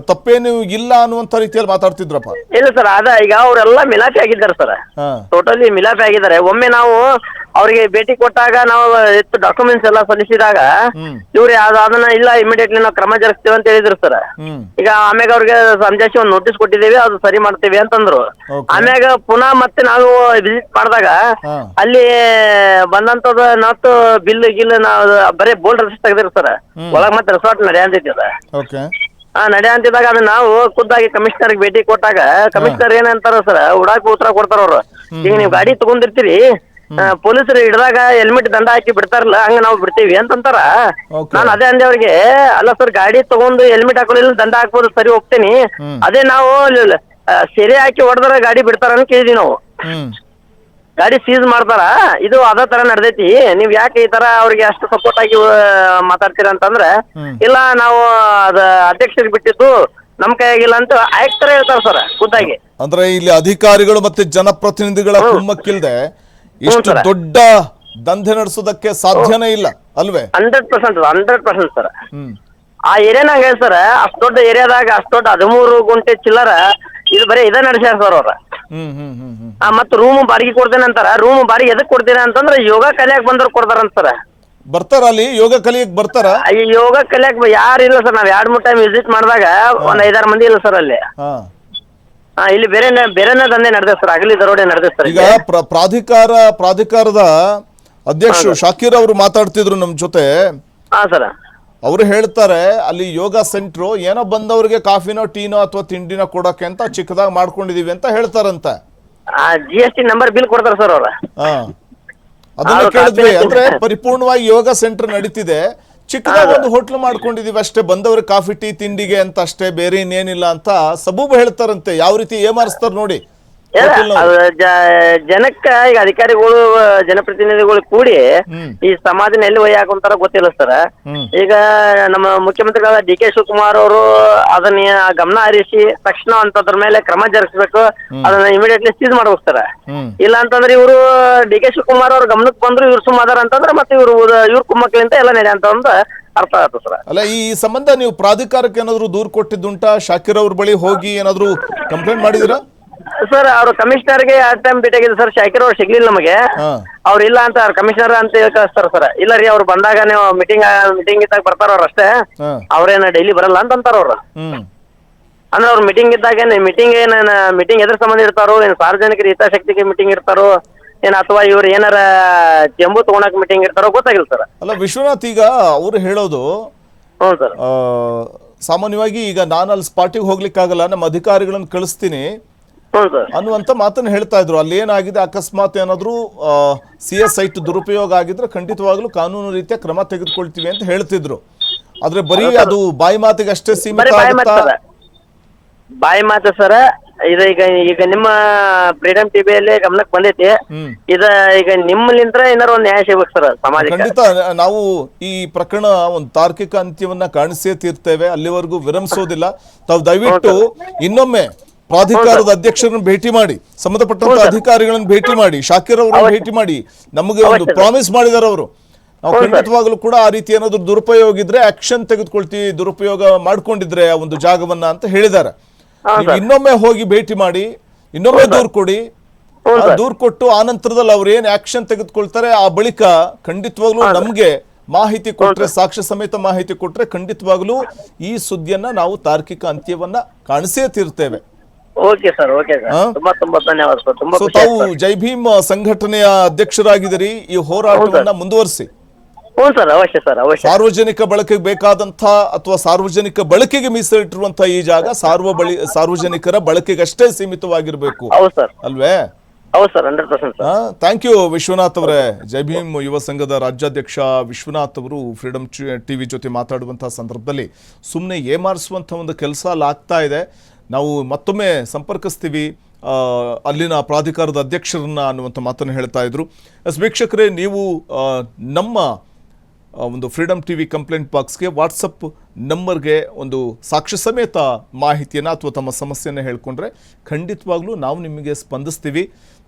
ತಪ್ಪೇನು ಇಲ್ಲ ಅನ್ನುವಂಥ ರೀತಿಯಲ್ಲಿ ಮಾತಾಡ್ತಿದ್ರಪ್ಪ. ಇಲ್ಲ ಸರ್, ಈಗ ಅವರೆಲ್ಲ ಮಿಲಾಪಿ ಆಗಿದ್ದಾರೆ ಸರ್. ಹಾ ಟೋಟಲಿ ಮಿಲಾಪಿ ಆಗಿದ್ದಾರೆ. ಒಮ್ಮೆ ನಾವು ಅವ್ರಿಗೆ ಭೇಟಿ ಕೊಟ್ಟಾಗ ನಾವು ಡಾಕ್ಯುಮೆಂಟ್ಸ್ ಎಲ್ಲ ಸಲ್ಲಿಸಿದಾಗ ಇವ್ರು ಅದನ್ನ ಇಲ್ಲ ಇಮಿಡಿಯೇಟ್ಲಿ ನಾವು ಕ್ರಮ ಜರುಗಿಸ್ತೀವಿ ಅಂತ ಹೇಳಿದ್ರು ಸರ್. ಈಗ ಆಮ್ಯಾಗ ಅವ್ರಿಗೆ ಸಂಜಾಯಿಸಿ ಒಂದು ನೋಟಿಸ್ ಕೊಟ್ಟಿದ್ದೇವೆ, ಅದು ಸರಿ ಮಾಡ್ತೇವೆ ಅಂತಂದ್ರು. ಆಮ್ಯಾಗ ಪುನಃ ಮತ್ತೆ ನಾವು ವಿಸಿಟ್ ಮಾಡಿದಾಗ ಅಲ್ಲಿ ಬಂದಂತದ ನಾತು ಬಿಲ್ ಗಿಲ್ ನಾವು ಬರೀ ಬೋಲ್ಡ್ ರೆಸಿಸ್ಟ್ ತೆಗೆದಿರು ಸರ್. ಒಳಗ್ ಮತ್ತೆ ರೆಸಾರ್ಟ್ ನಡೆಯಂತೈತಿ ಅದ. ನಡೆಯಂತಿದ್ದಾಗ ಅದನ್ನ ನಾವು ಖುದ್ದಾಗಿ ಕಮಿಷನರ್ ಭೇಟಿ ಕೊಟ್ಟಾಗ ಕಮಿಷನರ್ ಏನಂತಾರ ಸರ್, ಉಡಾಕ್ ಉತ್ತರ ಕೊಡ್ತಾರ ಅವ್ರು. ಈಗ ನೀವು ಗಾಡಿ ತಗೊಂಡಿರ್ತೀರಿ, ಪೊಲೀಸರು ಹಿಡಿದಾಗ ಹೆಲ್ಮೆಟ್ ದಂಡ ಹಾಕಿ ಬಿಡ್ತಾರಲ್ಲ, ಹಂಗ ನಾವು ಬಿಡ್ತೀವಿ ಅಂತಂತಾರ. ನಾನು ಅದೇ ಅಂದೆ ಅವ್ರಿಗೆ, ಅಲ್ಲ ಸರ್ ಗಾಡಿ ತಗೊಂಡು ಹೆಲ್ಮೆಟ್ ಹಾಕೊಳ್ಳಿಲ್ಲ ದಂಡ ಹಾಕ್ಬೋದು, ಸರಿ ಹೋಗ್ತೇನಿ. ಅದೇ ನಾವು ಸೆರೆ ಹಾಕಿ ಹೊಡೆದ್ರ ಗಾಡಿ ಬಿಡ್ತಾರ ಅಂತ ಕೇಳಿದ್ವಿ ನಾವು. ಗಾಡಿ ಸೀಸ್ ಮಾಡ್ತಾರ, ಇದು ಅದೇ ತರ ನಡೆದೈತಿ, ನೀವ್ ಯಾಕೆ ಈ ತರ ಅವ್ರಿಗೆ ಅಷ್ಟು ಸಪೋರ್ಟ್ ಆಗಿ ಮಾತಾಡ್ತೀರ ಅಂತಂದ್ರೆ, ಇಲ್ಲ ನಾವು ಅದ ಅಧ್ಯಕ್ಷರಿಗೆ ಬಿಟ್ಟಿದ್ದು ನಮ್ ಕೈಯಾಗಿಲ್ಲ ಅಂತ ಆಯುಕ್ತರ ಹೇಳ್ತಾರ ಸರ್ ಖುದ್ದಾಗಿ. ಅಂದ್ರೆ ಇಲ್ಲಿ ಅಧಿಕಾರಿಗಳು ಮತ್ತೆ ಜನಪ್ರತಿನಿಧಿಗಳ ಕುಮ್ಮಕ್ಕಿಲ್ದೆ ಇಷ್ಟು ದೊಡ್ಡ ದಂಧೆ ನಡೆಸೋದಕ್ಕೆ ಸಾಧ್ಯನೇ ಇಲ್ಲ ಅಲ್ವೇ? 100% ಸರ್. ಆ ಏರಿಯಾನಾಗ ಸರ್ ಅಷ್ಟು ದೊಡ್ಡ ಏರಿಯಾದಾಗ ಅಷ್ಟು ದೊಡ್ಡ 13 ಗುಂಟೆ ಚಿಲ್ಲರ ಇದು ಬರೀ ಇದ ನಡೆಸ್ಯಾರ ಸರ್ ಅವ್ರ. ಮತ್ತ ರೂಮ್ ಬಾಡಿಗೆ ಕೊಡ್ತೇನೆ ಅಂತಾರ. ರೂಮ್ ಬಾಡಿಗೆ ಎದಕ್ ಕೊಡ್ತೇನೆ ಅಂತಂದ್ರೆ ಯೋಗ ಕಲಿಯಾಕ್ ಬಂದವ್ರು ಕೊಡ್ತಾರಂತ ಸರ್. ಬರ್ತಾರ ಅಲ್ಲಿ ಯೋಗ ಕಲಿಯಕ್ ಬರ್ತಾರ? ಈ ಯೋಗ ಕಲಿಯಾಕ್ ಯಾರು ಇಲ್ಲ ಸರ್. ನಾವ್ 2-3 ಟೈಮ್ ವಿಸಿಟ್ ಮಾಡಿದಾಗ ಒಂದ್ 5-6 ಮಂದಿ ಇಲ್ಲ ಸರ್ ಅಲ್ಲಿ. ಇಲ್ಲಿ ಬೇರೆನೇ ದಂಧೆ ನಡೆದ ಸರ್, ಆಗಲಿ ದರೋಡೆ ನಡೆದ ಸರ್. ಈಗ ಪ್ರಾಧಿಕಾರದ ಅಧ್ಯಕ್ಷರು ಶಾಕೀರ್ ಅವರು ಮಾತಾಡ್ತಿದ್ರು ನಮ್ ಜೊತೆ. ಹಾ ಸರ್. ಅವರು ಹೇಳ್ತಾರೆ ಅಲ್ಲಿ ಯೋಗ ಸೆಂಟ್ರು ಏನೋ ಬಂದವ್ರಿಗೆ ಕಾಫಿನೋ ಟೀನೋ ಅಥವಾ ತಿಂಡಿನೋ ಕೊಡಕ್ಕೆ ಅಂತ ಚಿಕ್ಕದಾಗಿ ಮಾಡ್ಕೊಂಡಿದೀವಿ ಅಂತ ಹೇಳ್ತಾರಂತ. GST ನಂಬರ್ ಬಿಲ್ ಕೊಡ್ತಾರ ಸರ್ ಅವ್ರ. ಅದನ್ನ ಕೇಳಿದ್ವಿ. ಅಂದ್ರೆ ಪರಿಪೂರ್ಣವಾಗಿ ಯೋಗ ಸೆಂಟರ್ ನಡೀತಿದೆ, ಚಿಕ್ಕದಾಗಿ ಒಂದು ಹೋಟ್ಲು ಮಾಡ್ಕೊಂಡಿದೀವಿ ಅಷ್ಟೇ, ಬಂದವ್ರಿಗೆ ಕಾಫಿ ಟೀ ತಿಂಡಿಗೆ ಅಂತ ಅಷ್ಟೇ, ಬೇರೆ ಇನ್ನೇನಿಲ್ಲ ಅಂತ ಸಬೂಬು ಹೇಳ್ತಾರಂತೆ. ಯಾವ ರೀತಿ ಏಮಾರಿಸ್ತಾರ ನೋಡಿ. ಜನಕ್ಕ ಈಗ ಅಧಿಕಾರಿಗಳು ಜನಪ್ರತಿನಿಧಿಗಳು ಕೂಡಿ ಈ ಸಮಾಜನ ಎಲ್ಲಿ ಒಯ್ಯ ಹಾಕೊಂತಾರ ಗೊತ್ತಿಲ್ಲ ಸರ್. ಈಗ ನಮ್ಮ ಮುಖ್ಯಮಂತ್ರಿಗಳಾದ DK ಶಿವಕುಮಾರ್ ಅವರು ಅದನ್ನ ಗಮನ ಹರಿಸಿ ತಕ್ಷಣ ಅಂತದ್ರ ಮೇಲೆ ಕ್ರಮ ಜರುಗಿಸ್ಬೇಕು, ಅದನ್ನ ಇಮಿಡಿಯೇಟ್ಲಿ ಸೀಸ್ ಮಾಡ್ಬೇಕು ಸರ್. ಇಲ್ಲ ಅಂತಂದ್ರೆ ಇವರು DK ಶಿವಕುಮಾರ್ ಅವ್ರ ಗಮನಕ್ಕೆ ಬಂದ್ರು ಇವ್ರು ಸುಮಾರ ಅಂತಂದ್ರೆ ಮತ್ತೆ ಇವ್ರ ಕುಮ್ಮಕ್ಲಿಂತ ಎಲ್ಲ ನಡೆಯಂತ ಒಂದು ಅರ್ಥ ಆಯ್ತು ಸರ್. ಅಲ್ಲ, ಈ ಸಂಬಂಧ ನೀವು ಪ್ರಾಧಿಕಾರಕ್ಕೆ ಏನಾದ್ರು ದೂರು ಕೊಟ್ಟಿದ್ದುಂಟಾ? ಶಾಕೀರ್ ಅವ್ರ ಬಳಿ ಹೋಗಿ ಏನಾದ್ರು ಕಂಪ್ಲೇಂಟ್ ಮಾಡಿದಿರಾ? ಸರ್ ಅವ್ರು ಕಮಿಷನರ್ಗೆ 2 ಟೈಮ್ ಭೇಟಿಯಾಗಿದೆ ಸರ್. ಶಾಕೀರ್ ಅವ್ರು ಸಿಗ್ಲಿಲ್ಲ ನಮಗೆ. ಅವ್ರು ಇಲ್ಲ ಅಂತ ಕಮಿಷನರ್ ಅಂತ ಕಳಿಸ್ತಾರ ಸರ್. ಇಲ್ಲ ರೀ ಅವ್ರು ಬಂದಾಗ ನೀವು ಮೀಟಿಂಗ್ ಇದ್ದಾಗ ಬರ್ತಾರ ಅವ್ರ ಅಷ್ಟೇ, ಅವ್ರೇನ ಡೈಲಿ ಬರಲ್ಲ ಅಂತ ಅಂತಾರ ಅವ್ರು. ಅಂದ್ರೆ ಅವ್ರು ಮೀಟಿಂಗ್ ಇದ್ದಾಗ ಮೀಟಿಂಗ್ ಎದ್ರ ಸಂಬಂಧ ಇರ್ತಾರೋ, ಏನ್ ಸಾರ್ವಜನಿಕರ ಹಿತಾಸಕ್ತಿಗೆ ಮೀಟಿಂಗ್ ಇರ್ತಾರೋ ಏನ್, ಅಥವಾ ಇವ್ರು ಏನಾರ ಜಂಬು ತಗೊಳಕ್ ಮೀಟಿಂಗ್ ಇರ್ತಾರೋ ಗೊತ್ತಾಗಿಲ್ಲ ಸರ್. ಅಲ್ಲ ವಿಶ್ವನಾಥ್, ಈಗ ಅವ್ರು ಹೇಳೋದು ಸರ್, ಸಾಮಾನ್ಯವಾಗಿ ಈಗ ನಾನು ಅಲ್ಲಿ ಸ್ಪಾಟಿಗೆ ಹೋಗ್ಲಿಕ್ಕಾಗಲ್ಲ, ನಮ್ಮ ಅಧಿಕಾರಿಗಳನ್ನ ಕಳಿಸ್ತೀನಿ ಅನ್ನುವಂತ ಮಾತನ್ನ ಹೇಳ್ತಾ ಇದ್ರು. ಅಲ್ಲಿ ಏನಾಗಿದೆ, ಅಕಸ್ಮಾತ್ ಏನಾದ್ರು CS ಸೈಟ್ ದುರುಪಯೋಗ ಆಗಿದ್ರೆ ಖಂಡಿತವಾಗ್ಲೂ ಕಾನೂನು ರೀತಿಯ ಕ್ರಮ ತೆಗೆದುಕೊಳ್ತೀವಿ ಅಂತ ಹೇಳ್ತಿದ್ರು. ಆದ್ರೆ ಬರೀ ಅದು ಬಾಯಿ ಮಾತಿಗೆ ಅಷ್ಟೇ ಸೀಮಿತ ಆಗುತ್ತಾ? ಬಾಯಿ ಮಾತು ಸರ್. ಈಗ ನಿಮ್ಮ ಫ್ರೀಡಮ್ ಟಿವಿಯಲ್ಲಿ ಗಮನಕ್ಕೆ ಬಂದೈತಿ. ಈಗ ನಿಮ್ಮಲಿಂತ್ರ ಏನಾರು ಒಂದು ನ್ಯಾಯ ಸಿಗ್ಬೇಕು ಸರ್ ಸಮಾಜಕ್ಕೆ. ಖಂಡಿತ ನಾವು ಈ ಪ್ರಕರಣ ಒಂದು ತಾರ್ಕಿಕ ಅಂತ್ಯವನ್ನ ಕಾಣಿಸೇ ತೀರ್ತೇವೆ, ಅಲ್ಲಿವರೆಗೂ ವಿರಮಿಸೋದಿಲ್ಲ. ತಾವು ದಯವಿಟ್ಟು ಇನ್ನೊಮ್ಮೆ ಪ್ರಾಧಿಕಾರದ ಅಧ್ಯಕ್ಷರನ್ನ ಭೇಟಿ ಮಾಡಿ, ಸಂಬಂಧಪಟ್ಟಂತ ಅಧಿಕಾರಿಗಳನ್ನ ಭೇಟಿ ಮಾಡಿ, ಶಾಕೀರ್ ಅವರನ್ನ ಭೇಟಿ ಮಾಡಿ, ನಮಗೆ ಒಂದು ಪ್ರಾಮಿಸ್ ಮಾಡಿದಾರೆ ಅವರು. ನಾವು ಖಂಡಿತವಾಗ್ಲೂ ಕೂಡ ಆ ರೀತಿ ಏನಾದ್ರು ದುರುಪಯೋಗ ಇದ್ರೆ ಆಕ್ಷನ್ ತೆಗೆದುಕೊಳ್ತೀವಿ, ದುರುಪಯೋಗ ಮಾಡ್ಕೊಂಡಿದ್ರೆ ಆ ಒಂದು ಜಾಗವನ್ನ ಅಂತ ಹೇಳಿದ್ದಾರೆ. ಇನ್ನೊಮ್ಮೆ ಹೋಗಿ ಭೇಟಿ ಮಾಡಿ, ಇನ್ನೊಮ್ಮೆ ದೂರು ಕೊಡಿ. ದೂರು ಕೊಟ್ಟು ಆ ನಂತರದಲ್ಲಿ ಅವ್ರು ಏನ್ ಆಕ್ಷನ್ ತೆಗೆದುಕೊಳ್ತಾರೆ, ಆ ಬಳಿಕ ಖಂಡಿತವಾಗ್ಲೂ ನಮ್ಗೆ ಮಾಹಿತಿ ಕೊಟ್ರೆ, ಸಾಕ್ಷ್ಯ ಸಮೇತ ಮಾಹಿತಿ ಕೊಟ್ರೆ ಖಂಡಿತವಾಗ್ಲೂ ಈ ಸುದ್ದಿಯನ್ನ ನಾವು ತಾರ್ಕಿಕ ಅಂತ್ಯವನ್ನ ಕಾಣಿಸೇ ತೀರ್ತೇವೆ. ಓಕೆ ಸರ್, ಓಕೆ ಸರ್, ತುಂಬಾ ಧನ್ಯವಾದ ಸರ್. ತುಂಬಾ ತಾವು ಜೈ ಭೀಮ್ ಸಂಘಟನೆಯ ಅಧ್ಯಕ್ಷರಾಗಿದ್ದೀರಿ, ಈ ಹೋರಾಟವನ್ನ ಮುಂದುವರಿಸಿ. ಸರ್, ಅವಶ್ಯ ಸರ್, ಅವಶ್ಯ. ಸಾರ್ವಜನಿಕ ಬಳಕೆಗೆ ಬೇಕಾದಂತ ಅಥವಾ ಸಾರ್ವಜನಿಕ ಬಳಕೆಗೆ ಮೀಸಲಿಟ್ಟಿರುವಂತಹ ಈ ಜಾಗ ಸಾರ್ವಜನಿಕರ ಬಳಕೆಗಷ್ಟೇ ಸೀಮಿತವಾಗಿರ್ಬೇಕು ಹೌದು ಸರ್ ಅಲ್ವೇ? ಹೌದು sir, 100% sir. Thank you Vishwanath ಅವರೇ. ಜೈ ಭೀಮ್ ಯುವ ಸಂಘದ ರಾಜ್ಯಾಧ್ಯಕ್ಷ ವಿಶ್ವನಾಥ್ ಅವರು ಫ್ರೀಡಮ್ ಟಿವಿ ಜೊತೆ ಮಾತಾಡುವಂತಹ ಸಂದರ್ಭದಲ್ಲಿ ಸುಮ್ಮನೆ ಏಮಾರಿಸುವಂಥ ಒಂದು ಕೆಲಸ ಅಲ್ಲಿ ಆಗ್ತಾ ಇದೆ, ನಾವು ಮತ್ತೊಮ್ಮೆ ಸಂಪರ್ಕಿಸ್ತೀವಿ ಅಲ್ಲಿನ ಪ್ರಾಧಿಕಾರದ ಅಧ್ಯಕ್ಷರನ್ನ ಅನ್ನುವಂಥ ಮಾತನ್ನು ಹೇಳ್ತಾ ಇದ್ರು. ವೀಕ್ಷಕರೇ, ನೀವು ನಮ್ಮ ಒಂದು ಫ್ರೀಡಮ್ ಟಿವಿ ಕಂಪ್ಲೇಂಟ್ ಬಾಕ್ಸ್ಗೆ ವಾಟ್ಸಪ್ ನಂಬರ್ಗೆ ಒಂದು ಸಾಕ್ಷ್ಯ ಸಮೇತ ಮಾಹಿತಿಯನ್ನು ಅಥವಾ ತಮ್ಮ ಸಮಸ್ಯೆಯನ್ನು ಹೇಳ್ಕೊಂಡ್ರೆ ಖಂಡಿತವಾಗ್ಲೂ ನಾವು ನಿಮಗೆ ಸ್ಪಂದಿಸ್ತೀವಿ.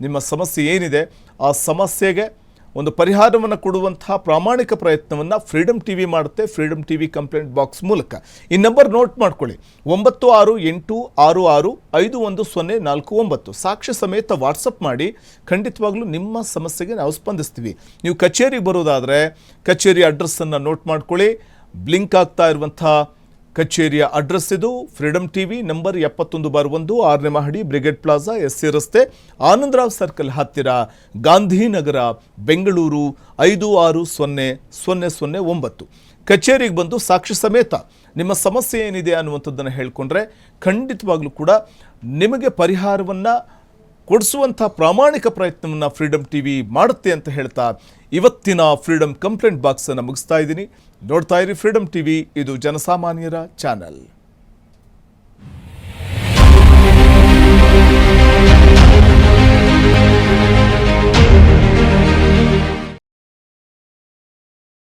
ನಿಮ್ಮ ಸಮಸ್ಯೆ ಏನಿದೆ ಆ ಸಮಸ್ಯೆಗೆ ಒಂದು ಪರಿಹಾರವನ್ನು ಕೊಡುವಂತಹ ಪ್ರಾಮಾಣಿಕ ಪ್ರಯತ್ನವನ್ನು ಫ್ರೀಡಮ್ ಟಿವಿ ಮಾಡುತ್ತೆ, ಫ್ರೀಡಮ್ ಟಿವಿ ಕಂಪ್ಲೇಂಟ್ ಬಾಕ್ಸ್ ಮೂಲಕ. ಈ ನಂಬರ್ ನೋಟ್ ಮಾಡ್ಕೊಳ್ಳಿ, 9686651049. ಸಾಕ್ಷ್ಯ ಸಮೇತ ವಾಟ್ಸಪ್ ಮಾಡಿ, ಖಂಡಿತವಾಗ್ಲೂ ನಿಮ್ಮ ಸಮಸ್ಯೆಗೆ ನಾವು ಸ್ಪಂದಿಸ್ತೀವಿ. ನೀವು ಕಚೇರಿಗೆ ಬರೋದಾದರೆ ಕಚೇರಿ ಅಡ್ರೆಸ್ಸನ್ನು ನೋಟ್ ಮಾಡ್ಕೊಳ್ಳಿ. ಬ್ಲಿಂಕ್ ಆಗ್ತಾ ಇರುವಂಥ ಕಚೇರಿಯ ಅಡ್ರೆಸ್ ಇದು. ಫ್ರೀಡಮ್ ಟಿವಿ ನಂಬರ್ 71/1, 6ನೇ ಮಹಡಿ, ಬ್ರಿಗೇಡ್ ಪ್ಲಾಜಾ, SC ರಸ್ತೆ, ಆನಂದರಾವ್ ಸರ್ಕಲ್ ಹತ್ತಿರ, ಗಾಂಧಿನಗರ, ಬೆಂಗಳೂರು 560009. ಕಚೇರಿಗೆ ಬಂದು ಸಾಕ್ಷಿ ಸಮೇತ ನಿಮ್ಮ ಸಮಸ್ಯೆ ಏನಿದೆ ಅನ್ನುವಂಥದ್ದನ್ನು ಹೇಳ್ಕೊಂಡ್ರೆ ಖಂಡಿತವಾಗ್ಲೂ ಕೂಡ ನಿಮಗೆ ಪರಿಹಾರವನ್ನು ಕೊಡಿಸುವಂಥ ಪ್ರಾಮಾಣಿಕ ಪ್ರಯತ್ನವನ್ನು ಫ್ರೀಡಮ್ ಟಿವಿ ಮಾಡುತ್ತೆ ಅಂತ ಹೇಳ್ತಾ ಇವತ್ತಿನ ಫ್ರೀಡಮ್ ಕಂಪ್ಲೇಂಟ್ ಬಾಕ್ಸನ್ನು ಮುಗಿಸ್ತಾ ಇದ್ದೀನಿ. ನೋಡ್ತಾ ಇರಿ ಫ್ರೀಡಮ್ ಟಿವಿ, ಇದು ಜನಸಾಮಾನ್ಯರ ಚಾನಲ್.